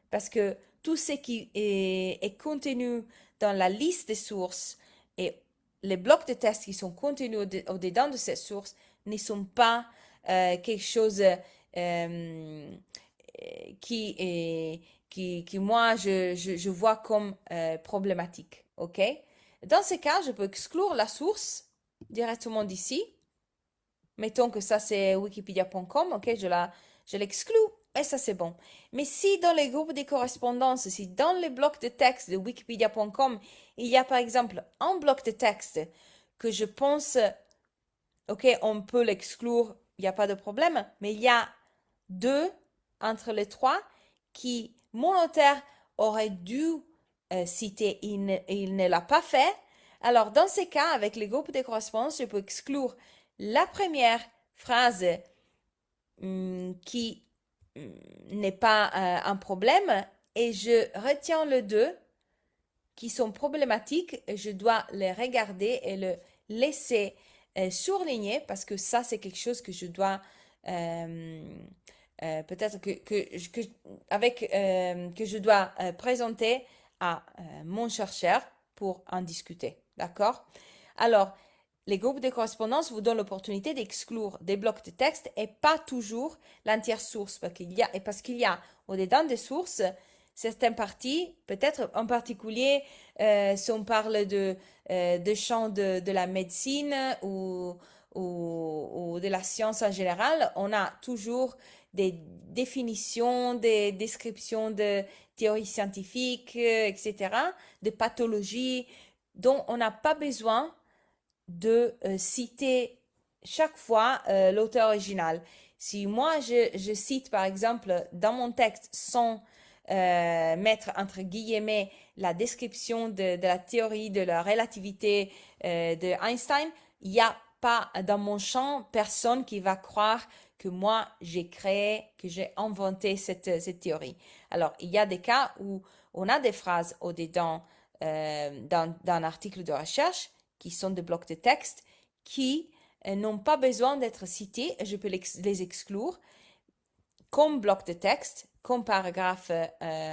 parce que tout ce qui est contenu dans la liste des sources et les blocs de texte qui sont contenus au-dedans de cette source ne sont pas quelque chose qui, qui moi, je vois comme problématique. OK? Dans ce cas, je peux exclure la source directement d'ici. Mettons que ça, c'est wikipedia.com. OK? Je l'exclus. Et ça, c'est bon. Mais si dans les groupes de correspondance, si dans les blocs de texte de wikipedia.com, il y a par exemple un bloc de texte que je pense, ok, on peut l'exclure, il n'y a pas de problème, mais il y a deux entre les trois qui, mon auteur aurait dû citer, il ne l'a pas fait. Alors, dans ces cas, avec les groupes de correspondance, je peux exclure la première phrase qui n'est pas un problème et je retiens les deux qui sont problématiques et je dois les regarder et le laisser surligner parce que ça c'est quelque chose que je dois peut-être que je dois présenter à mon chercheur pour en discuter. D'accord? Alors, les groupes de correspondance vous donnent l'opportunité d'exclure des blocs de texte et pas toujours l'entière source parce qu'il y a au-dedans des sources certaines parties, peut-être en particulier si on parle de champs de la médecine ou de la science en général, on a toujours des définitions, des descriptions de théories scientifiques, etc., de pathologies dont on n'a pas besoin de citer chaque fois l'auteur original. Si moi, je cite, par exemple, dans mon texte, sans mettre entre guillemets la description de la théorie de la relativité de Einstein, il n'y a pas dans mon champ personne qui va croire que moi, j'ai créé, que j'ai inventé cette théorie. Alors, il y a des cas où on a des phrases au-dedans dans un article de recherche qui sont des blocs de texte qui n'ont pas besoin d'être cités. Je peux les exclure comme bloc de texte, comme paragraphe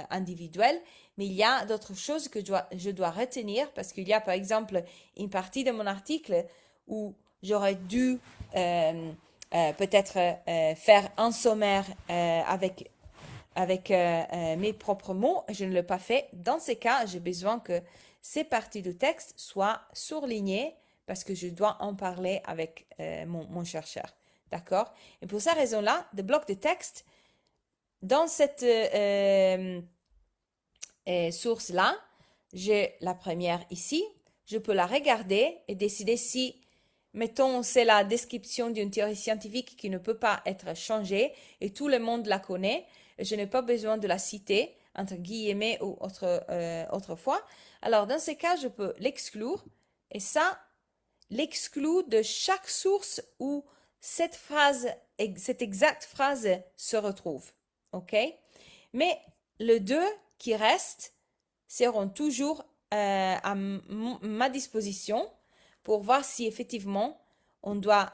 individuel, mais il y a d'autres choses que je dois retenir parce qu'il y a par exemple une partie de mon article où j'aurais dû peut-être faire un sommaire avec mes propres mots, je ne l'ai pas fait. Dans ces cas, j'ai besoin que ces parties du texte soient surlignées parce que je dois en parler avec mon chercheur. D'accord? Et pour cette raison-là, le bloc de texte, dans cette source-là, j'ai la première ici. Je peux la regarder et décider si, mettons, c'est la description d'une théorie scientifique qui ne peut pas être changée et tout le monde la connaît. Je n'ai pas besoin de la citer, entre guillemets ou autrefois. Alors, dans ces cas, je peux l'exclure et ça, l'exclut de chaque source où cette phrase, cette exacte phrase se retrouve. OK? Mais les deux qui restent seront toujours à ma disposition pour voir si effectivement on doit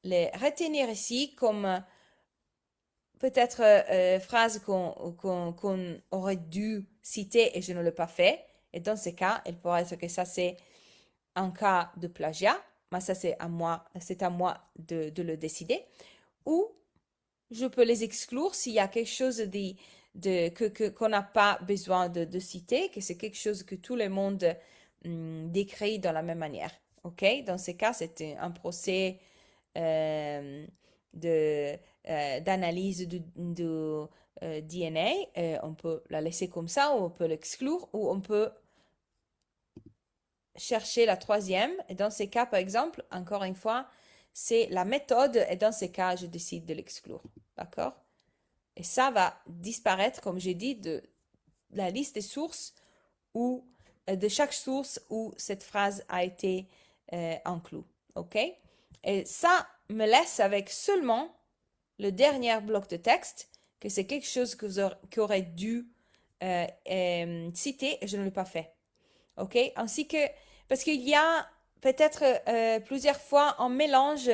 les retenir ici comme peut-être phrases qu'on aurait dû citer et je ne l'ai pas fait. Et dans ce cas, il pourrait être que ça c'est un cas de plagiat, mais ça c'est à moi de le décider. Ou je peux les exclure s'il y a quelque chose qu'on n'a pas besoin de citer, que c'est quelque chose que tout le monde décrit de la même manière. OK? Dans ce cas, c'est un procès euh, de, d'analyse du DNA. On peut la laisser comme ça, ou on peut l'exclure, ou on peut chercher la troisième. Et dans ces cas, par exemple, encore une fois, c'est la méthode. Et dans ces cas, je décide de l'exclure. D'accord? Et ça va disparaître, comme j'ai dit, de la liste des sources ou de chaque source où cette phrase a été inclue. OK? Et ça me laisse avec seulement le dernier bloc de texte, que c'est quelque chose que qu'aurait dû citer et je ne l'ai pas fait. OK? Ainsi que, parce qu'il y a peut-être plusieurs fois un mélange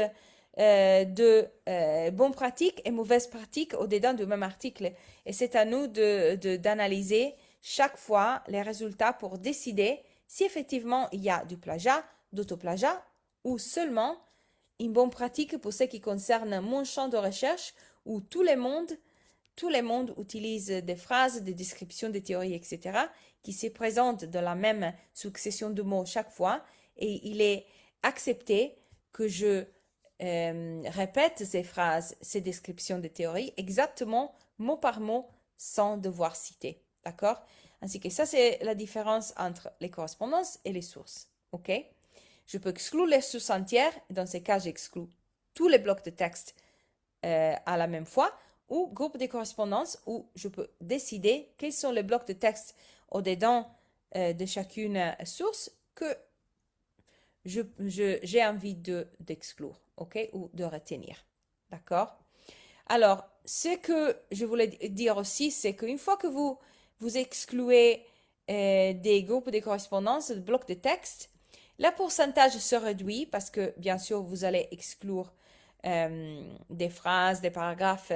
de bonnes pratiques et mauvaises pratiques au-dedans du même article. Et c'est à nous d'analyser chaque fois les résultats pour décider si effectivement il y a du plagiat, d'autoplagiat ou seulement une bonne pratique pour ce qui concerne mon champ de recherche où tout le monde utilise des phrases, des descriptions, des théories, etc., qui se présentent dans la même succession de mots chaque fois, et il est accepté que je répète ces phrases, ces descriptions de théories exactement mot par mot sans devoir citer. D'accord? Ainsi que ça, c'est la différence entre les correspondances et les sources. OK? Je peux exclure les sources entières. Dans ces cas, j'exclus tous les blocs de texte à la même fois, ou groupe de correspondance où je peux décider quels sont les blocs de texte au-dedans de chacune source que j'ai envie d'exclure, ok, ou de retenir. D'accord? Alors, ce que je voulais dire aussi, c'est qu'une fois que vous excluez des groupes de correspondance, de blocs de texte, le pourcentage se réduit parce que, bien sûr, vous allez exclure des phrases, des paragraphes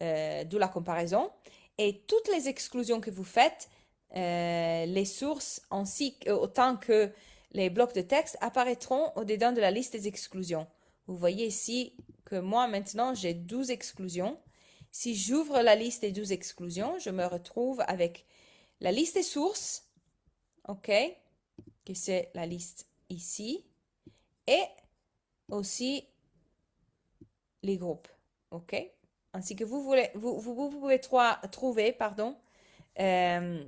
de la comparaison. Et toutes les exclusions que vous faites, les sources ainsi autant que les blocs de texte apparaîtront au-dedans de la liste des exclusions. Vous voyez ici que moi maintenant j'ai 12 exclusions. Si j'ouvre la liste des 12 exclusions, je me retrouve avec la liste des sources, ok, que c'est la liste ici, et aussi les groupes, ok. Ainsi que vous pouvez trouver, pardon, euh,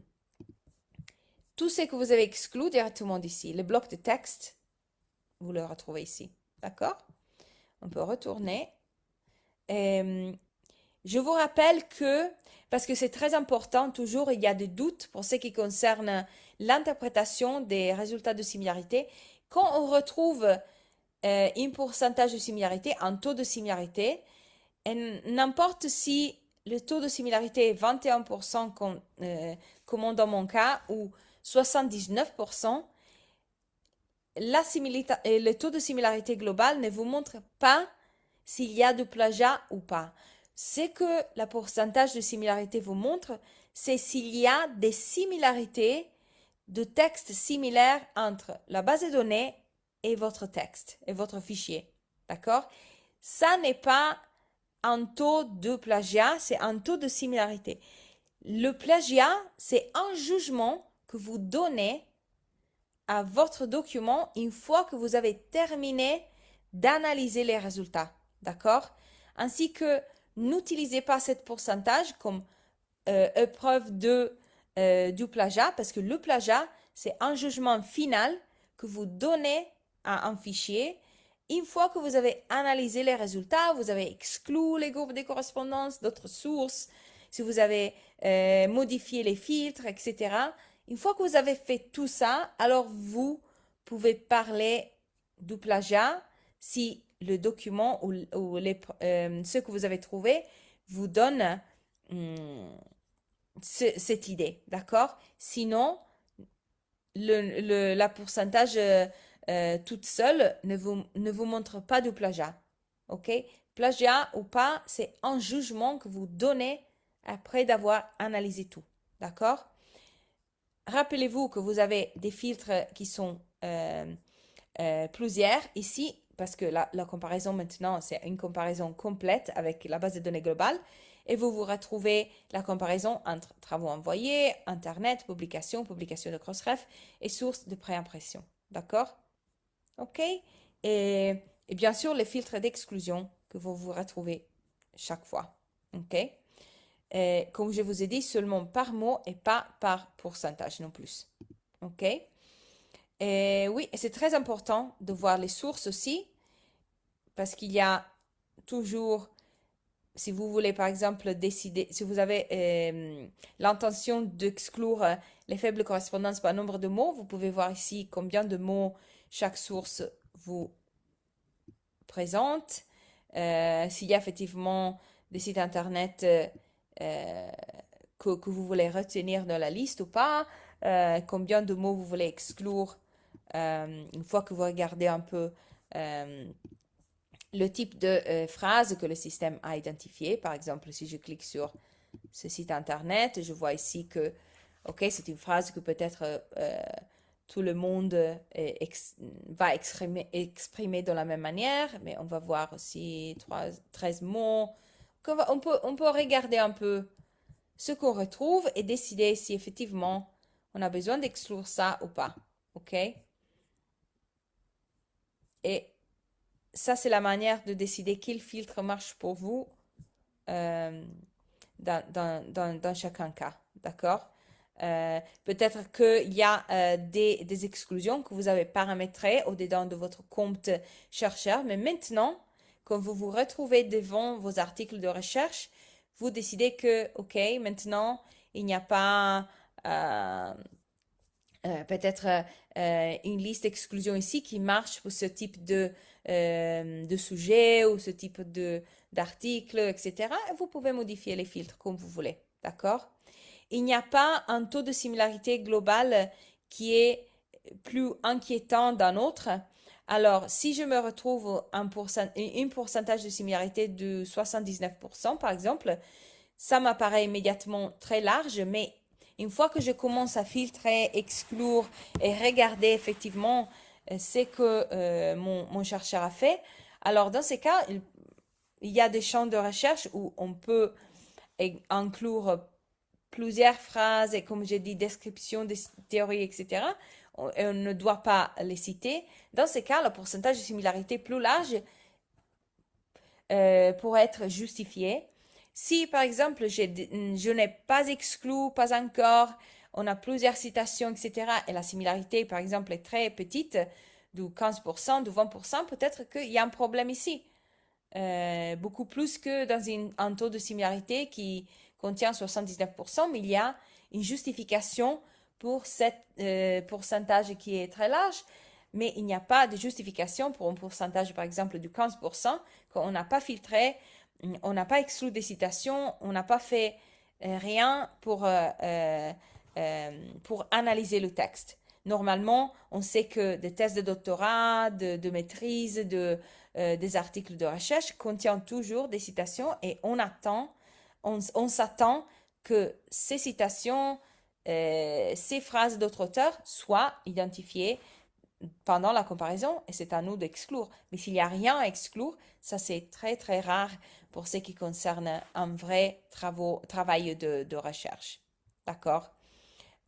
tout ce que vous avez exclu directement d'ici. Le bloc de texte, vous le retrouvez ici. D'accord? On peut retourner. Je vous rappelle que, parce que c'est très important, toujours il y a des doutes pour ce qui concerne l'interprétation des résultats de similarité. Quand on retrouve un pourcentage de similarité, un taux de similarité, et n'importe si le taux de similarité est 21% comme dans mon cas ou 79%, le taux de similarité globale ne vous montre pas s'il y a du plagiat ou pas. Ce que le pourcentage de similarité vous montre, c'est s'il y a des similarités de textes similaires entre la base de données et votre texte et votre fichier. D'accord? Ça n'est pas un taux de plagiat, c'est un taux de similarité. Le plagiat, c'est un jugement que vous donnez à votre document une fois que vous avez terminé d'analyser les résultats. D'accord? Ainsi que n'utilisez pas ce pourcentage comme épreuve du plagiat parce que le plagiat, c'est un jugement final que vous donnez à un fichier. Une fois que vous avez analysé les résultats, vous avez exclu les groupes de correspondance, d'autres sources, si vous avez modifié les filtres, etc. Une fois que vous avez fait tout ça, alors vous pouvez parler du plagiat si le document ou ce que vous avez trouvé vous donne cette idée, d'accord? Sinon, la pourcentage toute seule ne vous montre pas du plagiat, ok? Plagiat ou pas, c'est un jugement que vous donnez après d'avoir analysé tout, d'accord? Rappelez-vous que vous avez des filtres qui sont plusieurs ici, parce que la comparaison maintenant, c'est une comparaison complète avec la base de données globale. Et vous vous retrouvez la comparaison entre travaux envoyés, Internet, publication de cross-ref et sources de préimpression. D'accord? OK? Et bien sûr, les filtres d'exclusion que vous vous retrouvez chaque fois. OK? Et comme je vous ai dit, seulement par mot et pas par pourcentage non plus. OK? Et oui, c'est très important de voir les sources aussi, parce qu'il y a toujours, si vous voulez par exemple décider, si vous avez l'intention d'exclure les faibles correspondances par nombre de mots, vous pouvez voir ici combien de mots chaque source vous présente. S'il y a effectivement des sites internet que vous voulez retenir dans la liste ou pas, combien de mots vous voulez exclure une fois que vous regardez un peu le type de phrase que le système a identifié. Par exemple, si je clique sur ce site internet, je vois ici que, ok, c'est une phrase que peut-être tout le monde va exprimer de la même manière, mais on va voir aussi 13 mots. On peut regarder un peu ce qu'on retrouve et décider si effectivement on a besoin d'exclure ça ou pas. OK? Et ça, c'est la manière de décider quel filtre marche pour vous euh, dans chacun cas. D'accord? Peut-être qu'il y a des exclusions que vous avez paramétrées au-dedans de votre compte chercheur, mais maintenant, quand vous vous retrouvez devant vos articles de recherche, vous décidez que, OK, maintenant, il n'y a pas peut-être une liste d'exclusion ici qui marche pour ce type de sujet ou ce type d'article, etc. Et vous pouvez modifier les filtres comme vous voulez. D'accord? Il n'y a pas un taux de similarité global qui est plus inquiétant d'un autre. Alors, si je me retrouve un pourcentage de similarité de 79%, par exemple, ça m'apparaît immédiatement très large, mais une fois que je commence à filtrer, exclure et regarder effectivement ce que mon chercheur a fait, alors dans ces cas, il y a des champs de recherche où on peut inclure plusieurs phrases et comme j'ai dit, description des théories, etc. Et on ne doit pas les citer. Dans ces cas, le pourcentage de similarité plus large pourrait être justifié. Si, par exemple, je n'ai pas exclu, pas encore, on a plusieurs citations, etc., et la similarité, par exemple, est très petite, du 15%, du 20%, peut-être qu'il y a un problème ici. Beaucoup plus que dans un taux de similarité qui contient 79%, mais il y a une justification pour ce pourcentage qui est très large, mais il n'y a pas de justification pour un pourcentage, par exemple, de 15%, qu'on n'a pas filtré, on n'a pas exclu des citations, on n'a pas fait rien pour analyser le texte. Normalement, on sait que des thèses de doctorat, de maîtrise, des articles de recherche contiennent toujours des citations et on s'attend que ces citations, ces phrases d'autres auteurs soient identifiées pendant la comparaison et c'est à nous d'exclure. Mais s'il n'y a rien à exclure, ça c'est très très rare pour ce qui concerne un vrai travail de recherche. D'accord?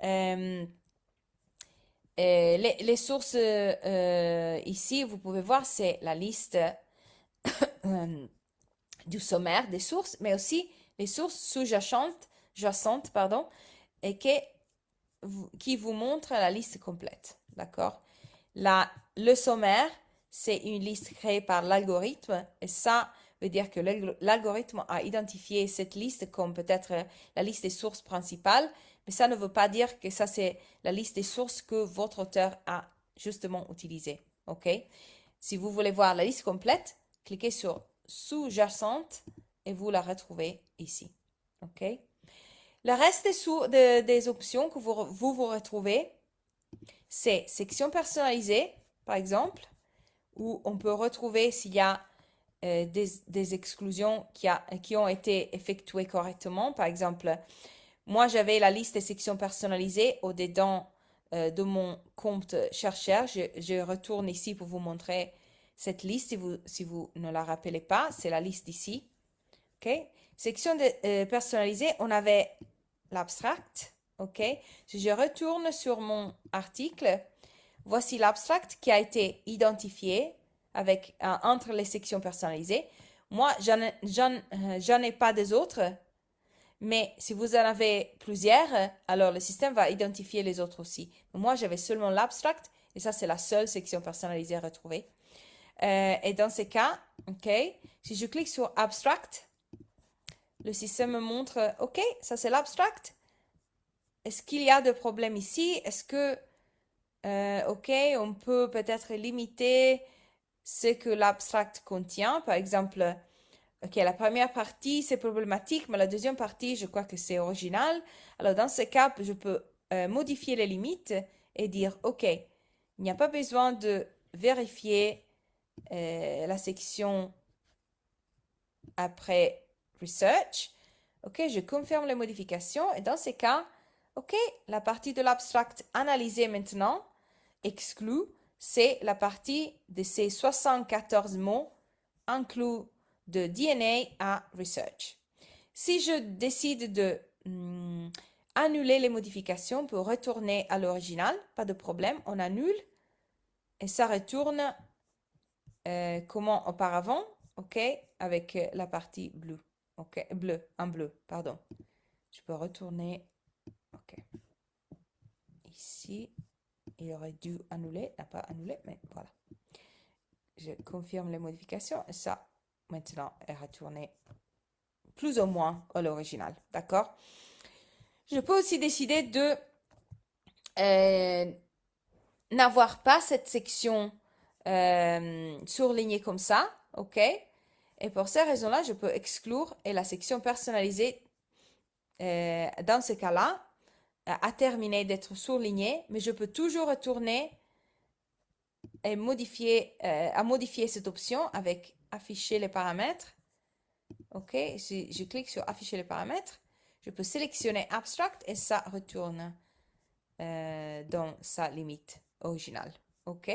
Euh, les sources ici, vous pouvez voir, c'est la liste euh, du sommaire des sources, mais aussi les sources sous-jacentes, pardon, et qui vous montrent la liste complète. D'accord? Le sommaire, c'est une liste créée par l'algorithme et ça veut dire que l'algorithme a identifié cette liste comme peut-être la liste des sources principales, mais ça ne veut pas dire que ça c'est la liste des sources que votre auteur a justement utilisées. OK? Si vous voulez voir la liste complète, cliquez sur sous-jacente et vous la retrouvez ici. OK? Le reste des options que vous retrouvez, c'est section personnalisée, par exemple, où on peut retrouver s'il y a des exclusions qui ont été effectuées correctement. Par exemple, moi, j'avais la liste des sections personnalisées au-dedans de mon compte chercheur. Je retourne ici pour vous montrer cette liste si vous ne la rappelez pas. C'est la liste ici. OK? Section personnalisée, on avait l'abstract. OK? Si je retourne sur mon article, voici l'abstract qui a été identifié entre les sections personnalisées. Moi, j'en ai pas des autres, mais si vous en avez plusieurs, alors le système va identifier les autres aussi. Moi, j'avais seulement l'abstract et ça, c'est la seule section personnalisée retrouvée. Et dans ces cas, OK, si je clique sur abstract, le système me montre, OK, ça c'est l'abstract. Est-ce qu'il y a de problèmes ici? Est-ce que, OK, on peut peut-être limiter ce que l'abstract contient. Par exemple, OK, la première partie, c'est problématique, mais la deuxième partie, je crois que c'est original. Alors, dans ce cas, je peux modifier les limites et dire, OK, il n'y a pas besoin de vérifier la section après Research. OK, je confirme les modifications et dans ces cas, OK, la partie de l'abstract analysée maintenant, exclue, c'est la partie de ces 74 mots inclus de DNA à Research. Si je décide de annuler les modifications pour retourner à l'original, pas de problème, on annule et ça retourne comment auparavant, ok, avec la partie bleue, ok, en bleu, pardon. Je peux retourner, ok. Ici, il aurait dû annuler, n'a pas annulé, mais voilà. Je confirme les modifications et ça, maintenant, est retourné plus ou moins à l'original, d'accord? Je peux aussi décider de n'avoir pas cette section surlignée comme ça, ok? Et pour ces raisons-là, je peux exclure et la section personnalisée, dans ce cas-là, a terminé d'être surlignée, mais je peux toujours retourner et à modifier cette option avec afficher les paramètres. OK, si je clique sur afficher les paramètres, je peux sélectionner abstract et ça retourne dans sa limite originale. OK.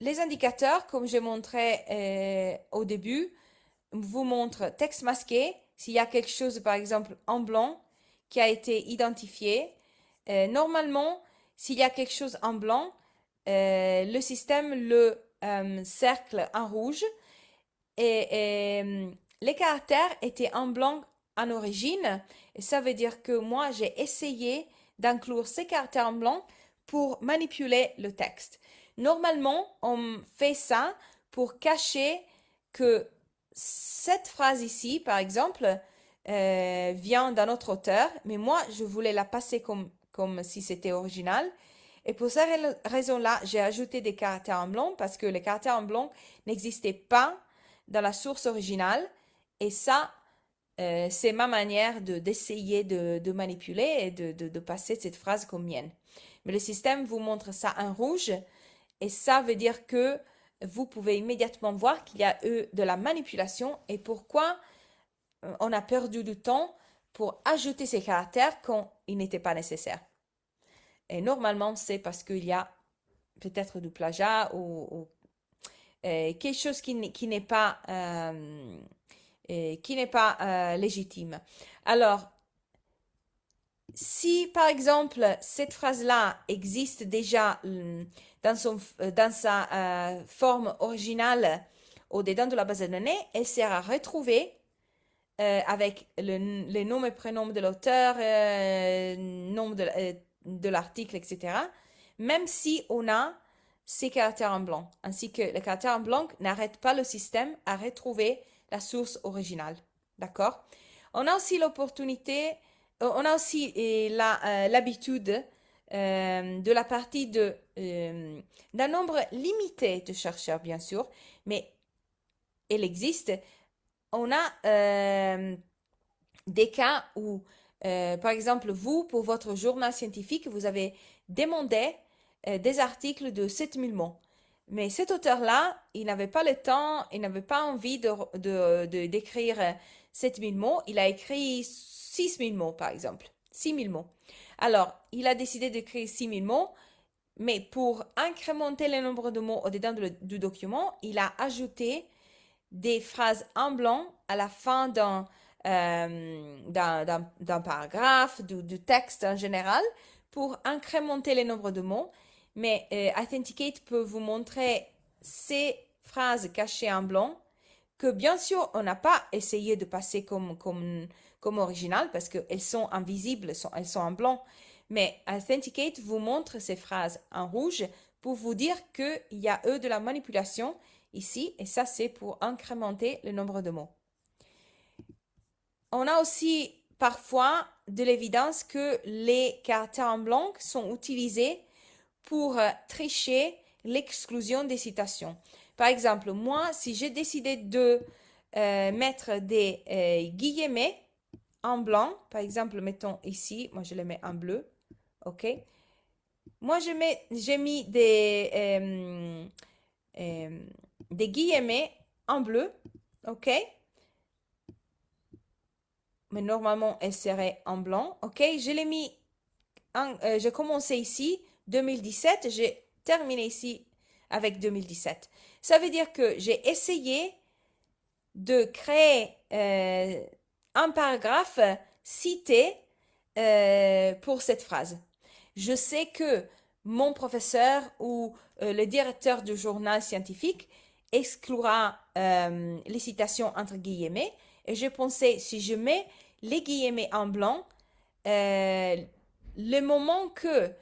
Les indicateurs, comme j'ai montré au début, vous montrent texte masqué. S'il y a quelque chose, par exemple, en blanc qui a été identifié, normalement, s'il y a quelque chose en blanc, le système le cercle en rouge et les caractères étaient en blanc en origine. Et ça veut dire que moi, j'ai essayé d'inclure ces caractères en blanc pour manipuler le texte. Normalement, on fait ça pour cacher que cette phrase ici, par exemple, vient d'un autre auteur, mais moi, je voulais la passer comme si c'était original. Et pour cette raison-là, j'ai ajouté des caractères en blanc parce que les caractères en blanc n'existaient pas dans la source originale. Et ça, c'est ma manière d'essayer de manipuler et de passer cette phrase comme mienne. Mais le système vous montre ça en rouge et ça veut dire que vous pouvez immédiatement voir qu'il y a eu de la manipulation et pourquoi on a perdu du temps pour ajouter ces caractères quand il n'était pas nécessaire. Et normalement, c'est parce qu'il y a peut-être du plagiat ou quelque chose qui n'est pas légitime. Alors, si par exemple cette phrase-là existe déjà dans sa forme originale au-dedans de la base de données, elle sera retrouvée avec les noms et prénoms de l'auteur, nom de l'article, etc. Même si on a ces caractères en blanc, ainsi que les caractères en blanc n'arrêtent pas le système à retrouver la source originale. D'accord? On a aussi l'opportunité, on a aussi l'habitude de la partie d'un nombre limité de chercheurs, bien sûr, mais elle existe. On a des cas où, par exemple, vous, pour votre journal scientifique, vous avez demandé des articles de 7000 mots. Mais cet auteur-là, il n'avait pas le temps, il n'avait pas envie d'écrire 7000 mots. Il a écrit 6000 mots, par exemple. 6000 mots. Alors, il a décidé d'écrire 6000 mots, mais pour incrémenter le nombre de mots au-dedans du document, il a ajouté des phrases en blanc à la fin d'un paragraphe, du texte en général, pour incrémenter le nombre de mots. Mais Authenticate peut vous montrer ces phrases cachées en blanc que bien sûr, on n'a pas essayé de passer comme original parce qu'elles sont invisibles, elles sont en blanc. Mais Authenticate vous montre ces phrases en rouge pour vous dire qu'il y a eu de la manipulation ici, et ça c'est pour incrémenter le nombre de mots. On a aussi parfois de l'évidence que les caractères en blanc sont utilisés pour tricher l'exclusion des citations. Par exemple, moi, si j'ai décidé de mettre des guillemets en blanc, par exemple, mettons ici, moi je les mets en bleu, ok? Moi, j'ai mis des guillemets en bleu, ok? Mais normalement, elle serait en blanc, ok? Je l'ai mis, j'ai commencé ici, 2017, j'ai terminé ici avec 2017. Ça veut dire que j'ai essayé de créer un paragraphe cité pour cette phrase. Je sais que mon professeur ou le directeur du journal scientifique exclura les citations entre guillemets et je pensais si je mets les guillemets en blanc, le moment que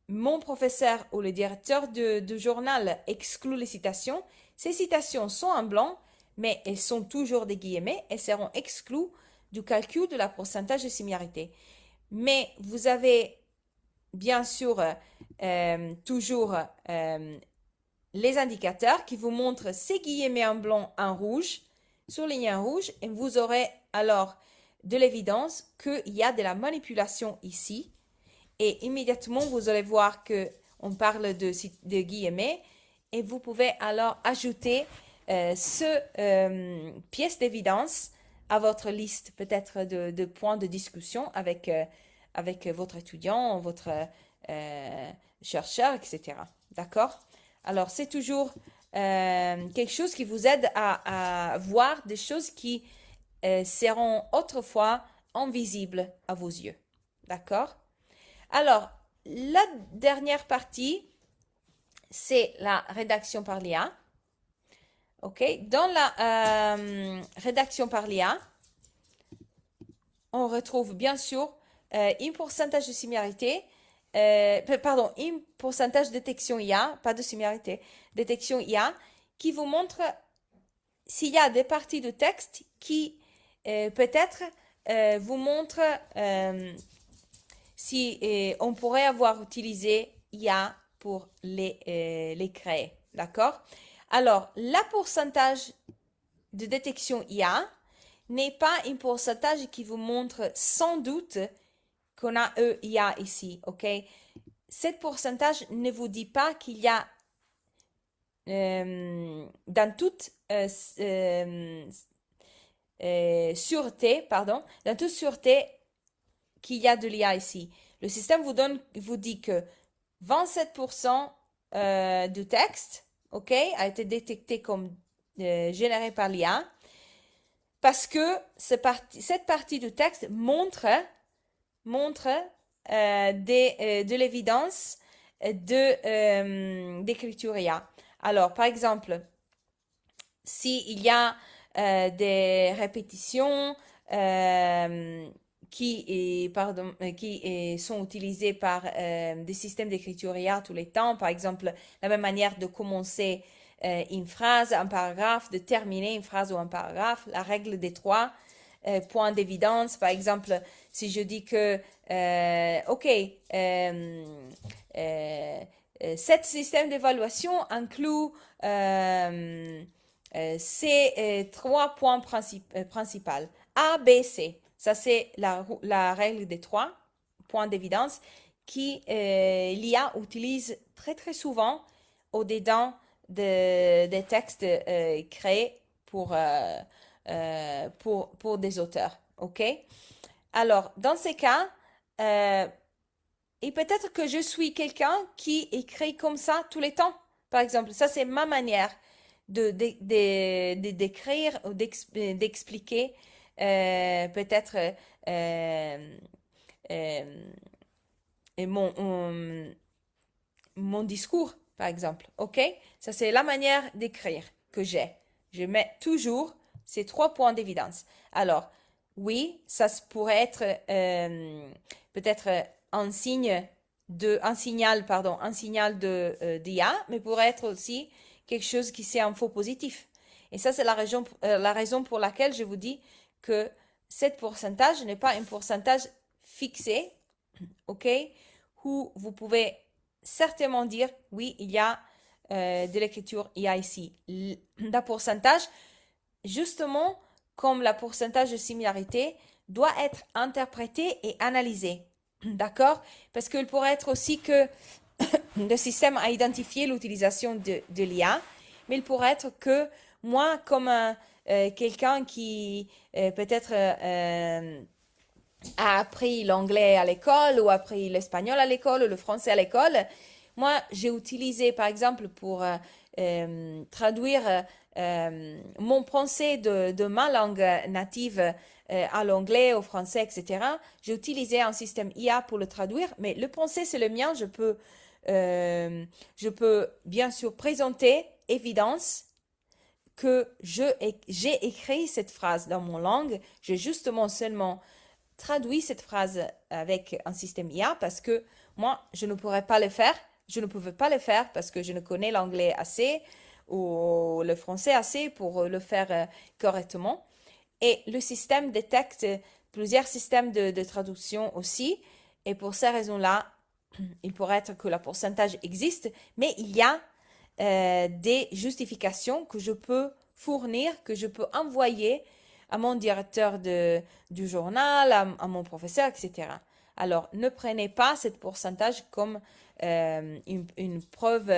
mon professeur ou le directeur du journal exclut les citations, ces citations sont en blanc, mais elles sont toujours des guillemets et seront exclues du calcul de la pourcentage de similarité. Mais vous avez bien sûr toujours les indicateurs qui vous montrent ces guillemets en blanc en rouge, surlignés en rouge, et vous aurez alors de l'évidence qu'il y a de la manipulation ici. Et immédiatement, vous allez voir que on parle de guillemets et vous pouvez alors ajouter ce pièce d'évidence à votre liste peut-être de points de discussion avec votre étudiant, votre chercheur, etc. D'accord? Alors, c'est toujours quelque chose qui vous aide à voir des choses qui seront autrefois invisibles à vos yeux. D'accord? Alors, la dernière partie, c'est la rédaction par l'IA. OK? Dans la rédaction par l'IA, on retrouve bien sûr un pourcentage de similarité pardon, un pourcentage de détection IA, pas de similarité, détection IA, qui vous montre s'il y a des parties de texte qui peut-être vous montrent si on pourrait avoir utilisé IA pour les créer. D'accord? Alors, le pourcentage de détection IA n'est pas un pourcentage qui vous montre sans doute qu'on a IA ici, ok? Ce pourcentage ne vous dit pas qu'il y a dans toute sûreté, pardon, dans toute sûreté qu'il y a de l'IA ici. Le système vous dit que 27% du texte, ok, a été détecté comme généré par l'IA parce que cette partie du texte montre de l'évidence d'écriture IA. Alors, par exemple, s'il y a des répétitions qui sont utilisées par des systèmes d'écriture IA tous les temps, par exemple, la même manière de commencer une phrase, un paragraphe, de terminer une phrase ou un paragraphe, la règle des trois points d'évidence. Par exemple, si je dis que, OK, cet système d'évaluation inclut ces trois points principaux. A, B, C. Ça, c'est la règle des trois points d'évidence qui l'IA utilise très, très souvent au-dedans des textes créés pour des auteurs. OK? Alors, dans ces cas, et peut-être que je suis quelqu'un qui écrit comme ça tous les temps. Par exemple, ça, c'est ma manière d'écrire ou d'expliquer peut-être euh, mon discours, par exemple. OK? Ça, c'est la manière d'écrire que j'ai. Je mets toujours ces trois points d'évidence. Alors, oui, ça pourrait être peut-être un signal, pardon, un signal d'IA, mais pourrait être aussi quelque chose qui c'est un faux positif. Et ça, c'est la raison pour laquelle je vous dis que ce pourcentage n'est pas un pourcentage fixé, ok, où vous pouvez certainement dire, oui, il y a de l'écriture IA ici. Le pourcentage, justement, comme le pourcentage de similarité, doit être interprété et analysé. D'accord? Parce qu'il pourrait être aussi que le système a identifié l'utilisation de l'IA, mais il pourrait être que moi, comme quelqu'un qui peut-être a appris l'anglais à l'école ou appris l'espagnol à l'école ou le français à l'école, moi, j'ai utilisé, par exemple, pour traduire mon pensée de ma langue native à l'anglais, au français, etc. J'ai utilisé un système IA pour le traduire, mais le pensée, c'est le mien. Je peux bien sûr présenter évidence que j'ai écrit cette phrase dans mon langue. J'ai justement seulement traduit cette phrase avec un système IA parce que moi, je ne pourrais pas le faire. Je ne pouvais pas le faire parce que je ne connais l'anglais assez ou le français assez pour le faire correctement. Et le système détecte plusieurs systèmes de traduction aussi. Et pour ces raisons-là, il pourrait être que le pourcentage existe, mais il y a des justifications que je peux fournir, que je peux envoyer à mon directeur du journal, à mon professeur, etc. Alors, ne prenez pas ce pourcentage comme une preuve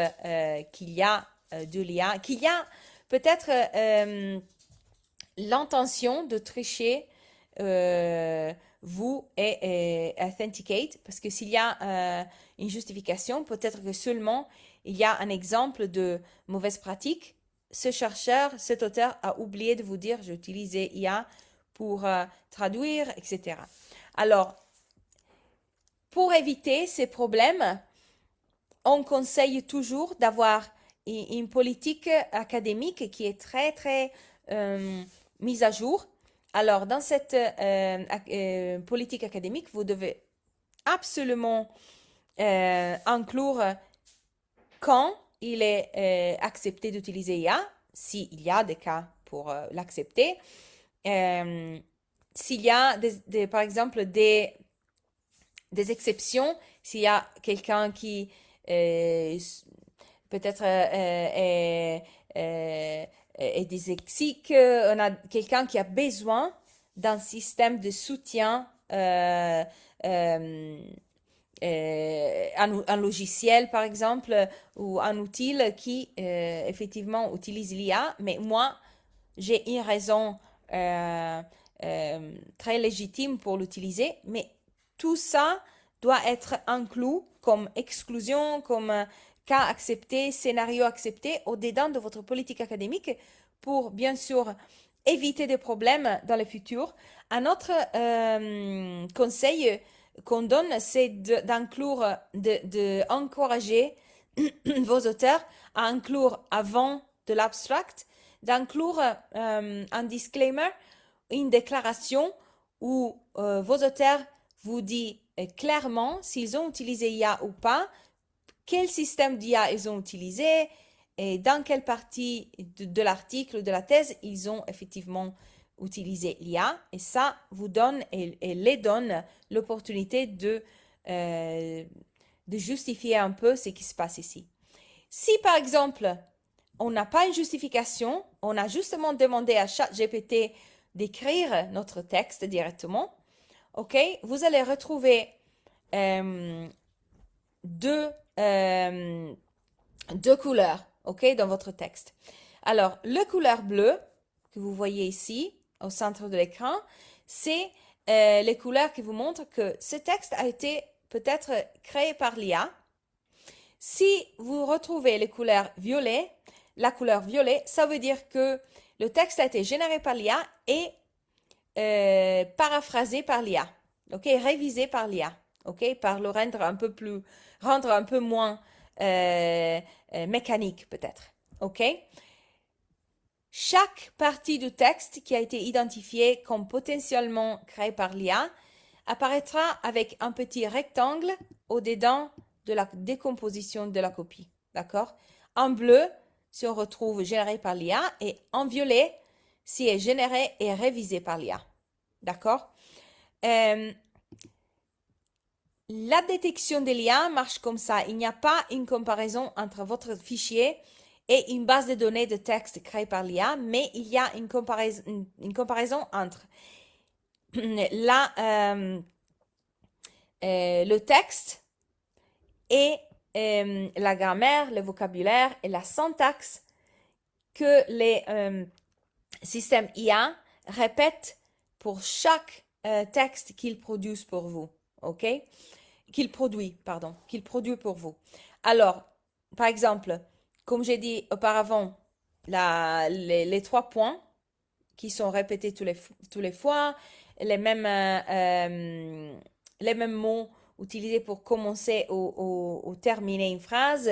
qu'il y a de l'IA, qu'il y a peut-être l'intention de tricher vous et authenticate, parce que s'il y a une justification, peut-être que seulement il y a un exemple de mauvaise pratique. Ce chercheur, cet auteur a oublié de vous dire j'ai utilisé IA pour traduire, etc. Alors, pour éviter ces problèmes, on conseille toujours d'avoir une politique académique qui est très, très mise à jour. Alors, dans cette politique académique, vous devez absolument inclure quand il est accepté d'utiliser IA, s'il y a des cas pour l'accepter. S'il y a, par exemple, des exceptions, s'il y a quelqu'un qui peut-être est dyslexique, on a quelqu'un qui a besoin d'un système de soutien, un logiciel par exemple, ou un outil qui effectivement utilise l'IA, mais moi, j'ai une raison très légitime pour l'utiliser, mais tout ça doit être inclus comme exclusion, comme cas accepté, scénario accepté au-dedans de votre politique académique pour bien sûr éviter des problèmes dans le futur. Un autre conseil qu'on donne, c'est d'inclure, d'encourager vos auteurs à inclure avant de l'abstract, d'inclure un disclaimer, une déclaration où vos auteurs vous disent clairement s'ils ont utilisé IA ou pas, quel système d'IA ils ont utilisé et dans quelle partie de l'article ou de la thèse ils ont effectivement utilisé l'IA. Et ça vous donne et les donne l'opportunité de justifier un peu ce qui se passe ici. Si par exemple, on n'a pas une justification, on a justement demandé à ChatGPT d'écrire notre texte directement, ok, vous allez retrouver euh, deux, euh, deux couleurs, ok, dans votre texte. Alors, la couleur bleue que vous voyez ici au centre de l'écran, c'est les couleurs qui vous montrent que ce texte a été peut-être créé par l'IA. Si vous retrouvez les couleurs violet, la couleur violet, ça veut dire que le texte a été généré par l'IA et paraphrasé par l'IA, ok, révisé par l'IA, ok, par le rendre un peu moins mécanique peut-être, ok. Chaque partie du texte qui a été identifiée comme potentiellement créée par l'IA apparaîtra avec un petit rectangle au-dedans de la décomposition de la copie. D'accord? En bleu, si on retrouve généré par l'IA, et en violet, si est généré et révisé par l'IA. D'accord? La détection de l'IA marche comme ça. Il n'y a pas une comparaison entre votre fichier et une base de données de texte créée par l'IA, mais il y a une comparaison entre le texte et la grammaire, le vocabulaire et la syntaxe que les systèmes IA répètent pour chaque texte qu'ils produisent pour vous. OK? Qu'il produit pour vous. Alors, par exemple, comme j'ai dit auparavant, les trois points qui sont répétés tous les fois, les mêmes, les mêmes mots utilisés pour commencer ou terminer une phrase,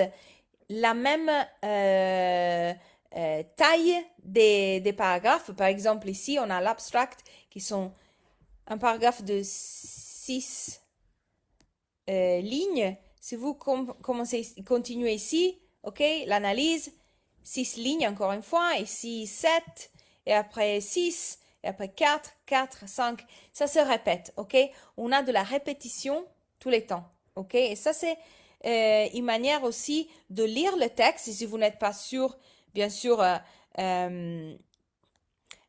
la même taille des paragraphes. Par exemple, ici, on a l'abstract qui sont un paragraphe de 6 lignes. Si vous continuez ici, ok, l'analyse, 6 lignes encore une fois, ici 7, et après 6, et après 4, 4, 5, ça se répète, ok? On a de la répétition tous les temps, ok? Et ça, c'est une manière aussi de lire le texte, et si vous n'êtes pas sûr, bien sûr,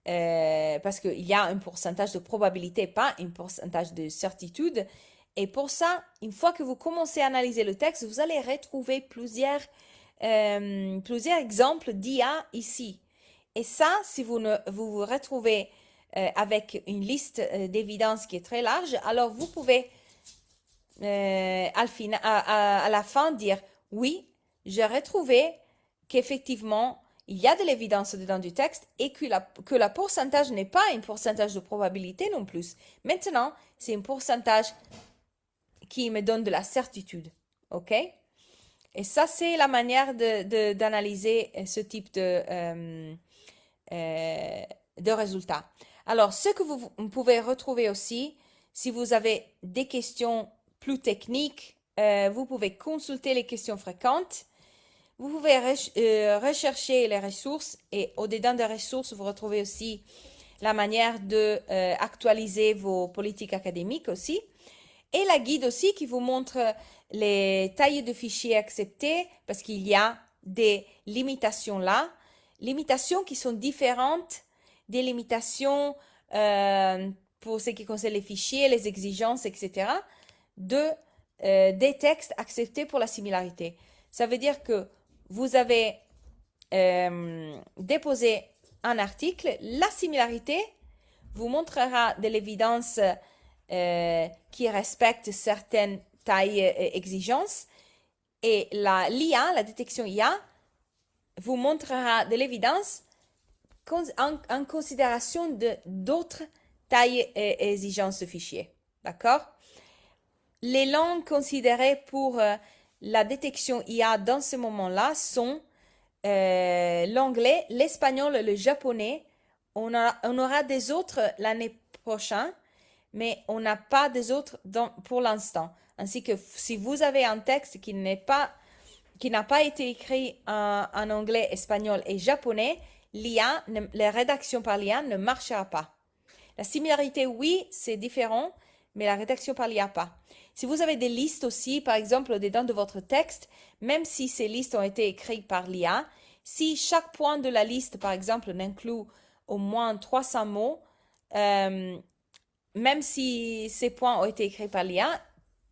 parce qu'il y a un pourcentage de probabilité, pas un pourcentage de certitude. Et pour ça, une fois que vous commencez à analyser le texte, vous allez retrouver plusieurs exemples d'IA ici. Et ça, si vous vous retrouvez avec une liste d'évidence qui est très large, alors vous pouvez à la fin dire oui, j'ai retrouvé qu'effectivement, il y a de l'évidence dedans du texte et que la pourcentage n'est pas un pourcentage de probabilité non plus. Maintenant, c'est un pourcentage qui me donne de la certitude. OK? Et ça, c'est la manière d'analyser ce type de résultats. Alors, ce que vous pouvez retrouver aussi, si vous avez des questions plus techniques Vous pouvez consulter les questions fréquentes. Vous pouvez rechercher les ressources et au-dedans des ressources, vous retrouvez aussi la manière de actualiser vos politiques académiques aussi. Et la guide aussi qui vous montre les tailles de fichiers acceptées parce qu'il y a des limitations là, limitations qui sont différentes des limitations pour ce qui concerne les fichiers, les exigences, etc. de des textes acceptés pour la similarité. Ça veut dire que vous avez déposé un article, la similarité vous montrera de l'évidence qui respecte certaines tailles et exigences. Et l'IA, la détection IA, vous montrera de l'évidence en considération de d'autres tailles et exigences de fichiers. D'accord? Les langues considérées pour la détection IA dans ce moment-là sont l'anglais, l'espagnol, le japonais. On aura des autres l'année prochaine, mais on n'a pas des autres pour l'instant. Ainsi que si vous avez un texte qui n'a pas été écrit en anglais, espagnol et japonais, la rédaction par l'IA ne marchera pas. La similarité, oui, c'est différent, mais la rédaction par l'IA pas. Si vous avez des listes aussi, par exemple, dedans de votre texte, même si ces listes ont été écrites par l'IA, si chaque point de la liste, par exemple, n'inclut au moins 300 mots, même si ces points ont été écrits par l'IA,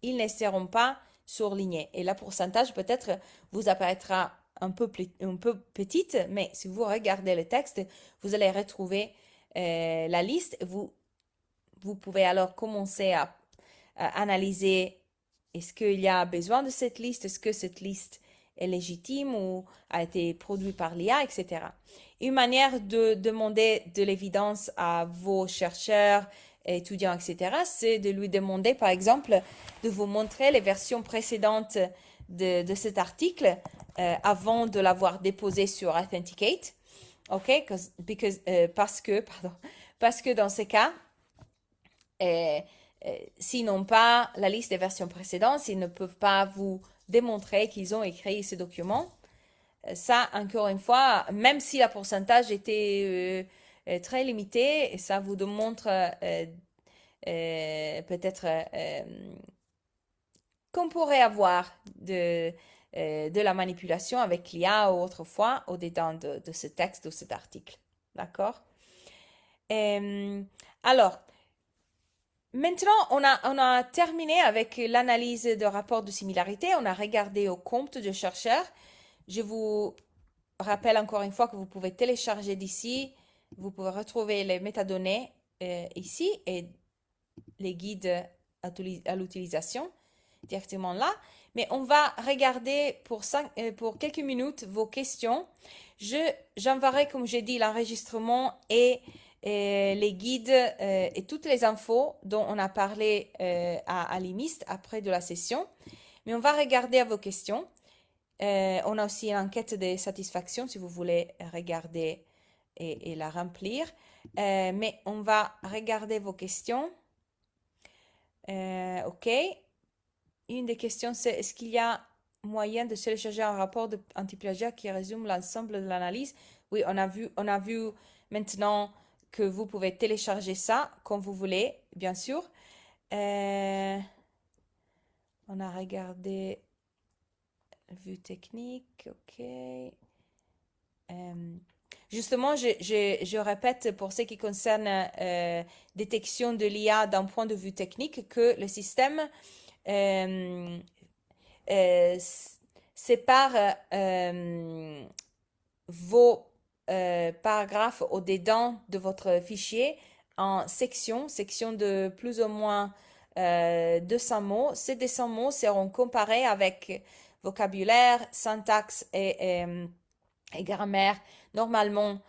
ils ne seront pas surlignés. Et le pourcentage peut-être vous apparaîtra un peu petite, mais si vous regardez le texte, vous allez retrouver la liste. Vous pouvez alors commencer à analyser est-ce qu'il y a besoin de cette liste, est-ce que cette liste est légitime ou a été produite par l'IA, etc. Une manière de demander de l'évidence à vos chercheurs, étudiants, etc., c'est de lui demander, par exemple, de vous montrer les versions précédentes de cet article avant de l'avoir déposé sur Authenticate. OK? Parce que dans ce cas, s'ils n'ont pas la liste des versions précédentes, ils ne peuvent pas vous démontrer qu'ils ont écrit ce document. Ça, encore une fois, même si le pourcentage était très limité, ça vous démontre peut-être qu'on pourrait avoir de la manipulation avec l'IA autrefois au-dedans de ce texte ou cet article. D'accord? Alors, maintenant, on a terminé avec l'analyse de rapports de similarité. On a regardé au compte de chercheurs. Je vous rappelle encore une fois que vous pouvez télécharger d'ici. Vous pouvez retrouver les métadonnées ici et les guides à l'utilisation directement là. Mais on va regarder pour quelques minutes vos questions. J'enverrai, comme j'ai dit, l'enregistrement et les guides et toutes les infos dont on a parlé à l'IMIST après de la session. Mais on va regarder à vos questions. On a aussi une enquête de satisfaction si vous voulez regarder et la remplir. Mais on va regarder vos questions. OK. Une des questions, c'est est-ce qu'il y a moyen de télécharger un rapport anti-plagiat qui résume l'ensemble de l'analyse? Oui, on a vu maintenant que vous pouvez télécharger ça comme vous voulez, bien sûr. On a regardé vue technique, ok. Justement, je répète pour ce qui concerne détection de l'IA d'un point de vue technique que le système sépare vos paragraphes au-dedans de votre fichier en sections de plus ou moins 200 mots. Ces 200 mots seront comparés avec vocabulaire, syntaxe et grammaire normalement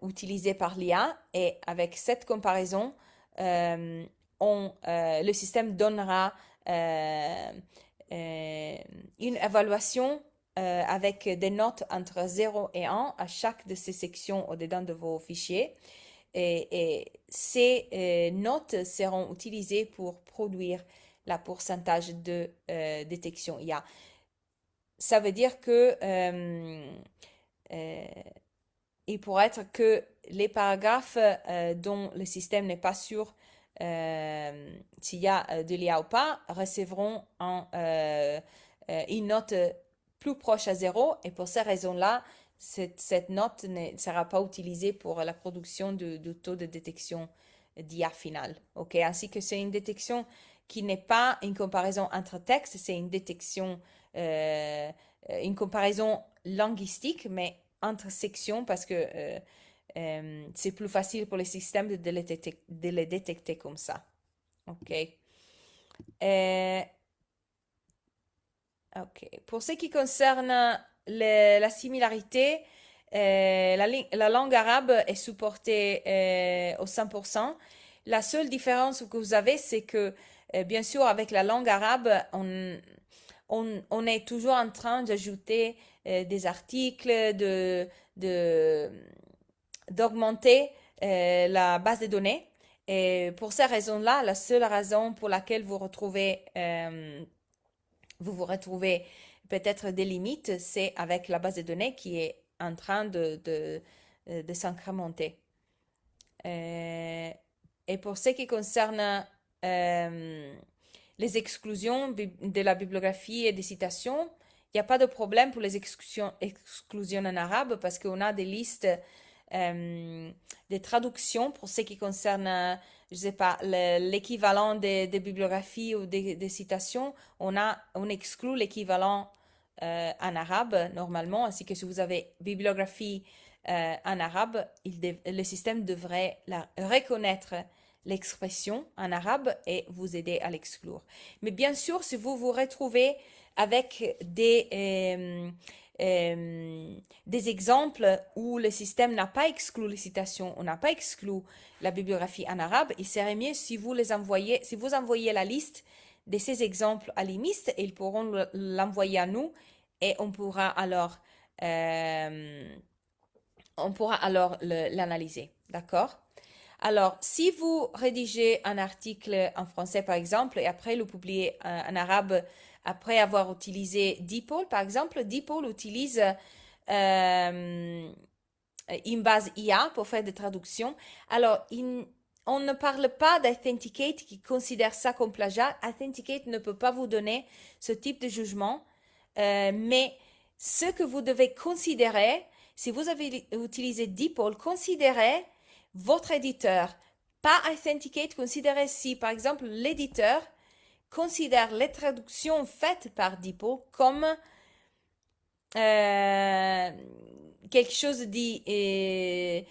utilisés par l'IA. Et avec cette comparaison, le système donnera une évaluation avec des notes entre 0 et 1 à chaque de ces sections au-dedans de vos fichiers. Et ces notes seront utilisées pour produire la pourcentage de détection IA. Ça veut dire que euh, il pourrait être que les paragraphes dont le système n'est pas sûr s'il y a de l'IA ou pas recevront une note plus proche à zéro et pour ces raisons-là, cette note ne sera pas utilisée pour la production de taux de détection d'IA final. Ok, ainsi que c'est une détection qui n'est pas une comparaison entre textes, c'est une détection, une comparaison linguistique, mais entre sections parce que c'est plus facile pour les systèmes de les détecter comme ça. OK. Euh, OK. Pour ce qui concerne la similarité, la langue arabe est supportée au 100%. La seule différence que vous avez, c'est que, bien sûr, avec la langue arabe, on est toujours en train d'ajouter des articles, de, d'augmenter la base de données. Et pour ces raisons-là, la seule raison pour laquelle vous vous retrouvez peut-être des limites, c'est avec la base de données qui est en train de s'incrémenter. Euh, et pour ce qui concerne euh, les exclusions de la bibliographie et des citations, il n'y a pas de problème pour les exclusions en arabe parce qu'on a des listes euh, des traductions pour ce qui concerne, je sais pas, l'équivalent des bibliographies ou des citations. On exclut l'équivalent en arabe normalement, ainsi que si vous avez bibliographie en arabe, le système devrait reconnaître l'expression en arabe et vous aider à l'exclure. Mais bien sûr, si vous vous retrouvez avec des exemples où le système n'a pas exclu les citations, on n'a pas exclu la bibliographie en arabe, il serait mieux si vous les envoyez, si vous envoyez la liste de ces exemples à l'IMIST, ils pourront l'envoyer à nous et euh, on pourra alors l'analyser. D'accord? Alors, si vous rédigez un article en français, par exemple, et après le publiez en arabe, après avoir utilisé DeepL, par exemple, DeepL utilise une base IA pour faire des traductions. Alors, on ne parle pas d'Authenticate qui considère ça comme plagiat. Authenticate ne peut pas vous donner ce type de jugement, mais ce que vous devez considérer, si vous avez utilisé DeepL, considérez votre éditeur. Pas Authenticate, considérez si, par exemple, l'éditeur considère les traductions faites par DeepL comme euh, quelque chose de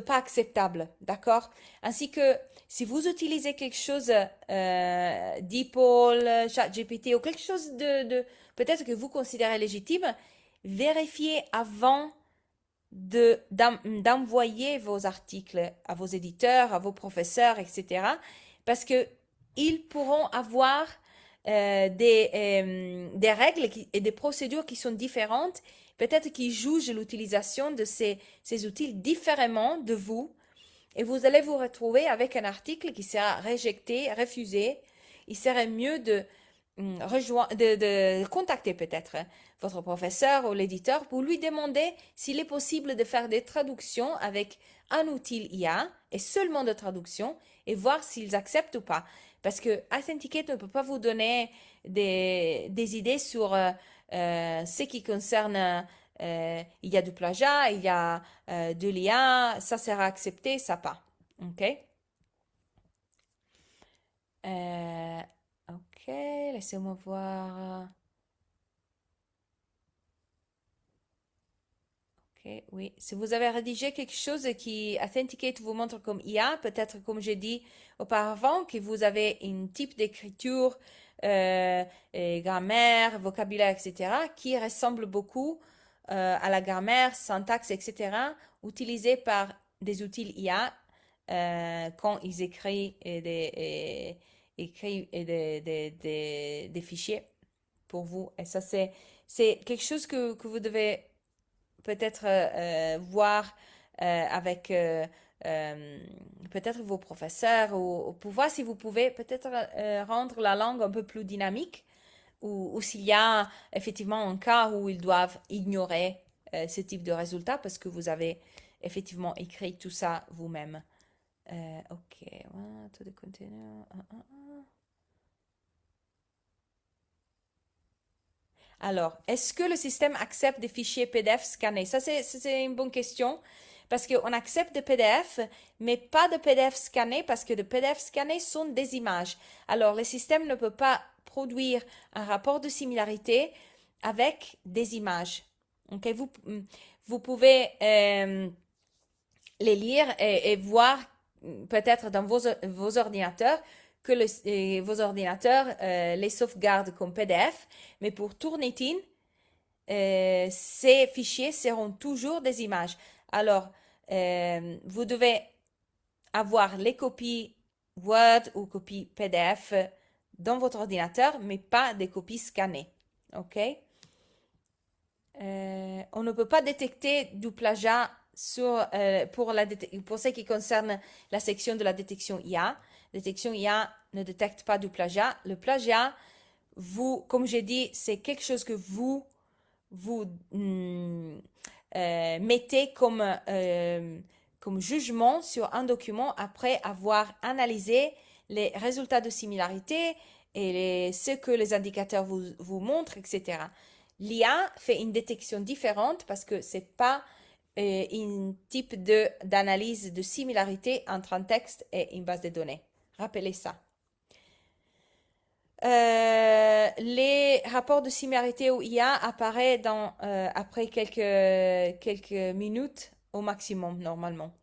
pas acceptable, d'accord? Ainsi que si vous utilisez quelque chose d'EPOL, ChatGPT ou quelque chose peut-être que vous considérez légitime, vérifiez avant d'envoyer vos articles à vos éditeurs, à vos professeurs, etc. Parce que ils pourront avoir des règles et des procédures qui sont différentes. Peut-être qu'ils jugent l'utilisation de ces outils différemment de vous. Et vous allez vous retrouver avec un article qui sera rejeté, refusé. Il serait mieux de contacter peut-être votre professeur ou l'éditeur pour lui demander s'il est possible de faire des traductions avec un outil IA et seulement de traduction et voir s'ils acceptent ou pas. Parce que Authenticate ne peut pas vous donner des idées sur ce qui concerne il y a du plagiat, il y a de l'IA, ça sera accepté, ça pas. OK? Euh, OK, laissez-moi voir. Ok, oui. Si vous avez rédigé quelque chose qui Authenticate vous montre comme IA, peut-être comme j'ai dit auparavant, que vous avez un type d'écriture, et grammaire, vocabulaire, etc., qui ressemble beaucoup à la grammaire, syntaxe, etc., utilisée par des outils IA quand ils écrivent des fichiers pour vous. Et ça, c'est quelque chose que vous devez peut-être voir avec euh, peut-être vos professeurs ou pour voir si vous pouvez peut-être rendre la langue un peu plus dynamique ou s'il y a effectivement un cas où ils doivent ignorer ce type de résultat parce que vous avez effectivement écrit tout ça vous-même. Ok, voilà, tout de continue. Alors, est-ce que le système accepte des fichiers PDF scannés? Ça, c'est une bonne question parce qu'on accepte des PDF, mais pas de PDF scannés parce que les PDF scannés sont des images. Alors, le système ne peut pas produire un rapport de similarité avec des images. Ok, vous pouvez les lire et voir peut-être dans vos ordinateurs que vos ordinateurs les sauvegardent comme PDF, mais pour Turnitin, ces fichiers seront toujours des images. Alors, vous devez avoir les copies Word ou copies PDF dans votre ordinateur, mais pas des copies scannées. OK? On ne peut pas détecter du plagiat pour ce qui concerne la section de la détection IA. La détection IA ne détecte pas du plagiat. Le plagiat, comme j'ai dit, c'est quelque chose que vous mettez comme jugement sur un document après avoir analysé les résultats de similarité et ce que les indicateurs vous montrent, etc. L'IA fait une détection différente parce que c'est pas un type d'analyse de similarité entre un texte et une base de données. Rappelez ça. Les rapports de similarité au IA apparaissent après quelques minutes au maximum, normalement.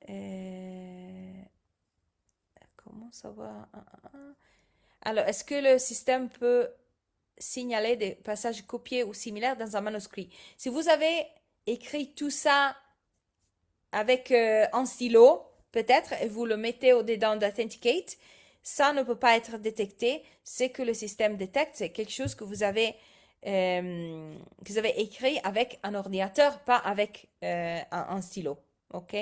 Euh, comment ça va? Alors, est-ce que le système peut signaler des passages copiés ou similaires dans un manuscrit? Si vous avez écrit tout ça avec un stylo, peut-être, et vous le mettez au-dedans d'Authenticate, ça ne peut pas être détecté. C'est que le système détecte, c'est quelque chose que vous avez écrit avec un ordinateur, pas avec un stylo. OK?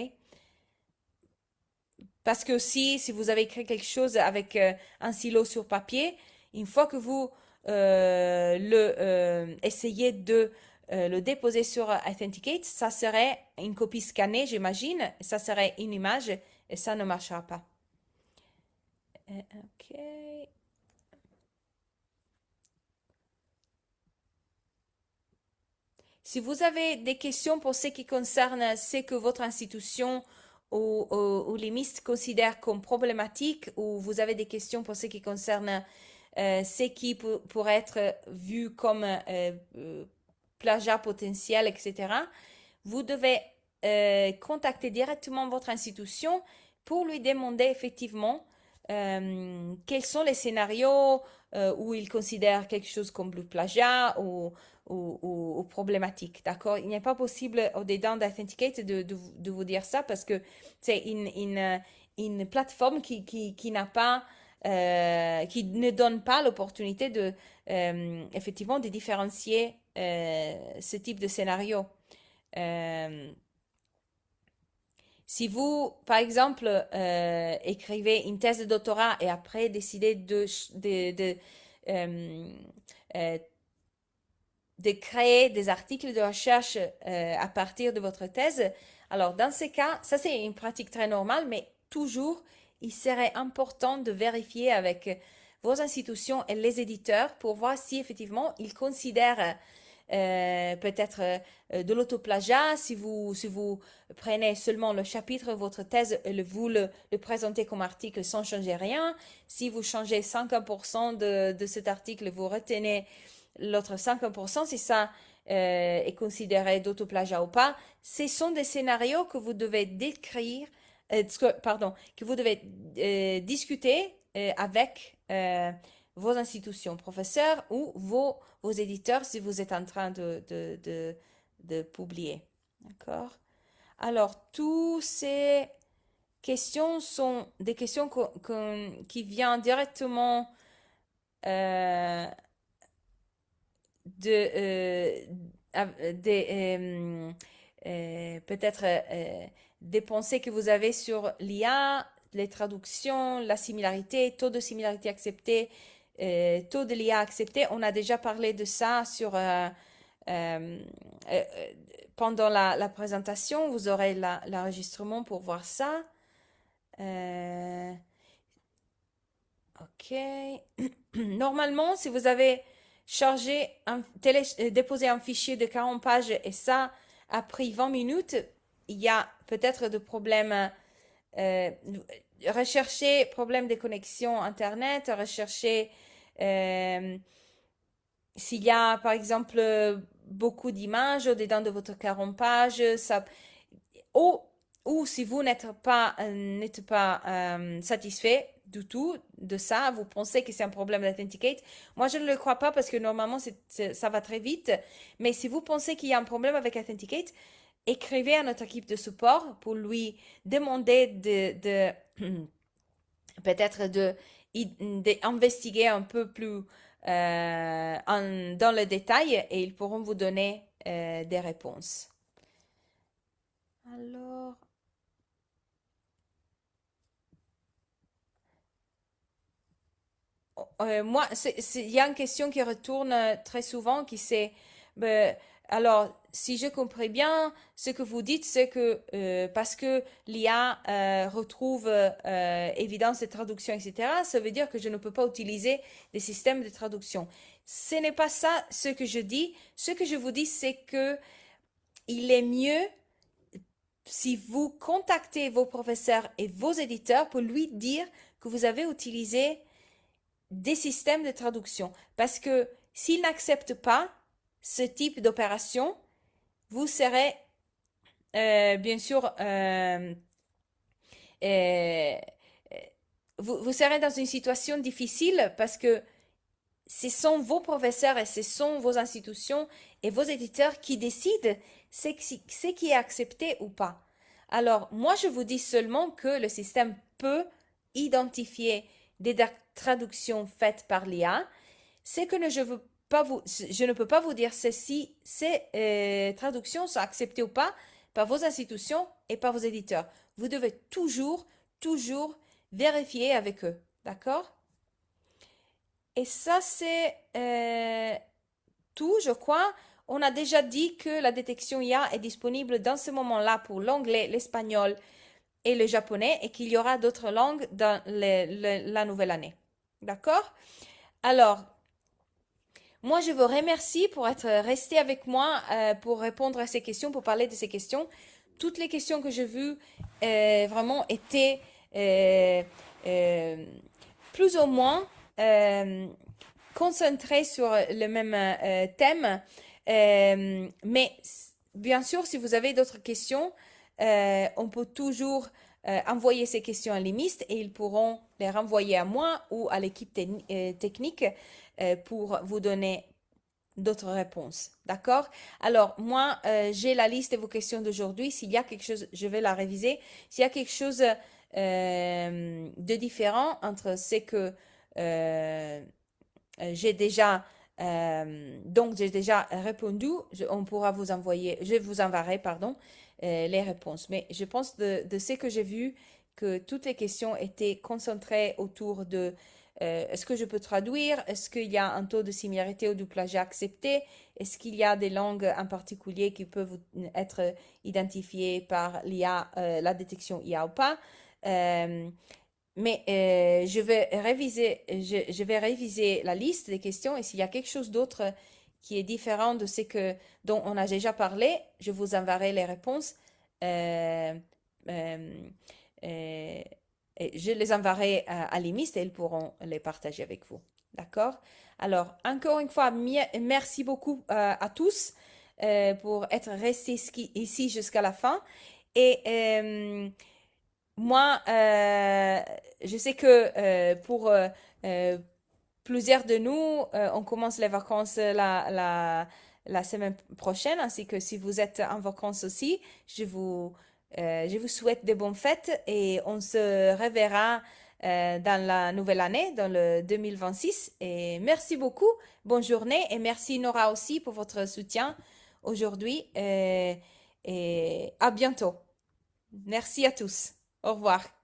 Parce que si vous avez écrit quelque chose avec un stylo sur papier, une fois que vous essayez de le déposer sur Authenticate, ça serait une copie scannée, j'imagine, ça serait une image et ça ne marchera pas. Ok. Si vous avez des questions pour ce qui concerne ce que votre institution ou les MIST considèrent comme problématique, ou vous avez des questions pour ce qui concerne ce qui pourrait être vu comme plagiat potentiel, etc., vous devez contacter directement votre institution pour lui demander effectivement quels sont les scénarios où il considère quelque chose comme du plagiat ou problématique. D'accord? Il n'est pas possible au-dedans d'Authenticate de vous dire ça parce que c'est une plateforme qui n'a pas qui ne donne pas l'opportunité de effectivement de différencier ce type de scénario. Euh, Si vous, par exemple, écrivez une thèse de doctorat et après décidez euh, euh, de créer des articles de recherche à partir de votre thèse, alors dans ces cas, ça c'est une pratique très normale, mais toujours, il serait important de vérifier avec vos institutions et les éditeurs pour voir si effectivement ils considèrent peut-être de l'autoplagiat, si vous prenez seulement le chapitre de votre thèse et vous le présentez comme article sans changer rien, si vous changez 50% de cet article, vous retenez l'autre 50%, si ça est considéré d'autoplagiat ou pas, ce sont des scénarios que vous devez décrire, pardon, que vous devez discuter avec vos institutions, professeurs ou vos éditeurs si vous êtes en train de publier. D'accord? Alors, toutes ces questions sont des questions qui viennent directement euh, de, peut-être des pensées que vous avez sur l'IA, les traductions, la similarité, taux de similarité accepté, taux de l'IA accepté. On a déjà parlé de ça sur, euh, euh, pendant la présentation. Vous aurez l'enregistrement pour voir ça. Euh, ok. Normalement, si vous avez déposé un fichier de 40 pages et ça a pris 20 minutes, il y a peut-être de problèmes. euh, Recherchez problème de connexion Internet, recherchez euh, s'il y a, par exemple, beaucoup d'images au-dedans de votre 40 pages, ça, ou, ou si vous n'êtes pas satisfait du tout de ça, vous pensez que c'est un problème d'Authenticate. Moi, je ne le crois pas parce que normalement, ça va très vite. Mais si vous pensez qu'il y a un problème avec Authenticate, écrivez à notre équipe de support pour lui demander peut-être d'investiguer un peu plus dans le détail et ils pourront vous donner des réponses. Alors, moi, il y a une question qui retourne très souvent qui c'est, ben, alors, si je comprends bien, ce que vous dites, c'est que parce que l'IA retrouve évidence de traduction, etc., ça veut dire que je ne peux pas utiliser des systèmes de traduction. Ce n'est pas ça ce que je dis. Ce que je vous dis, c'est que il est mieux si vous contactez vos professeurs et vos éditeurs pour lui dire que vous avez utilisé des systèmes de traduction. Parce que s'ils n'acceptent pas ce type d'opération, vous serez bien sûr euh, vous serez dans une situation difficile parce que ce sont vos professeurs et ce sont vos institutions et vos éditeurs qui décident ce qui est accepté ou pas. Alors, moi, je vous dis seulement que le système peut identifier des traductions faites par l'IA. C'est que je ne peux pas vous dire si ces traductions sont acceptées ou pas par vos institutions et par vos éditeurs. Vous devez toujours vérifier avec eux. D'accord? Et ça, c'est tout, je crois. On a déjà dit que la détection IA est disponible dans ce moment-là pour l'anglais, l'espagnol et le japonais et qu'il y aura d'autres langues dans la nouvelle année. D'accord? Alors, moi, je vous remercie pour être resté avec moi pour répondre à ces questions, pour parler de ces questions. Toutes les questions que j'ai vues vraiment étaient euh, euh, plus ou moins concentrées sur le même thème. Mais bien sûr, si vous avez d'autres questions, on peut toujours envoyer ces questions à l'IMIST et ils pourront les renvoyer à moi ou à l'équipe technique pour vous donner d'autres réponses. D'accord? Alors, moi, j'ai la liste de vos questions d'aujourd'hui. S'il y a quelque chose, je vais la réviser. S'il y a quelque chose de différent entre ce que j'ai déjà, donc j'ai déjà répondu, on pourra vous envoyer, je vous enverrai, pardon, les réponses. Mais je pense de ce que j'ai vu que toutes les questions étaient concentrées autour de est-ce que je peux traduire? Est-ce qu'il y a un taux de similarité ou de plagiat accepté? Est-ce qu'il y a des langues en particulier qui peuvent être identifiées par l'IA, la détection IA ou pas? Euh, mais je vais réviser la liste des questions et s'il y a quelque chose d'autre qui est différent de dont on a déjà parlé, je vous enverrai les réponses. Euh, euh, euh, et je les enverrai à l'IMIST et ils pourront les partager avec vous. D'accord? Alors, encore une fois, merci beaucoup à tous pour être restés ici jusqu'à la fin. Et moi, je sais que pour euh, plusieurs de nous, on commence les vacances la semaine prochaine, ainsi que si vous êtes en vacances aussi, je vous souhaite de bonnes fêtes et on se reverra dans la nouvelle année, dans le 2026. Et merci beaucoup, bonne journée et merci Nora aussi pour votre soutien aujourd'hui et à bientôt. Merci à tous. Au revoir.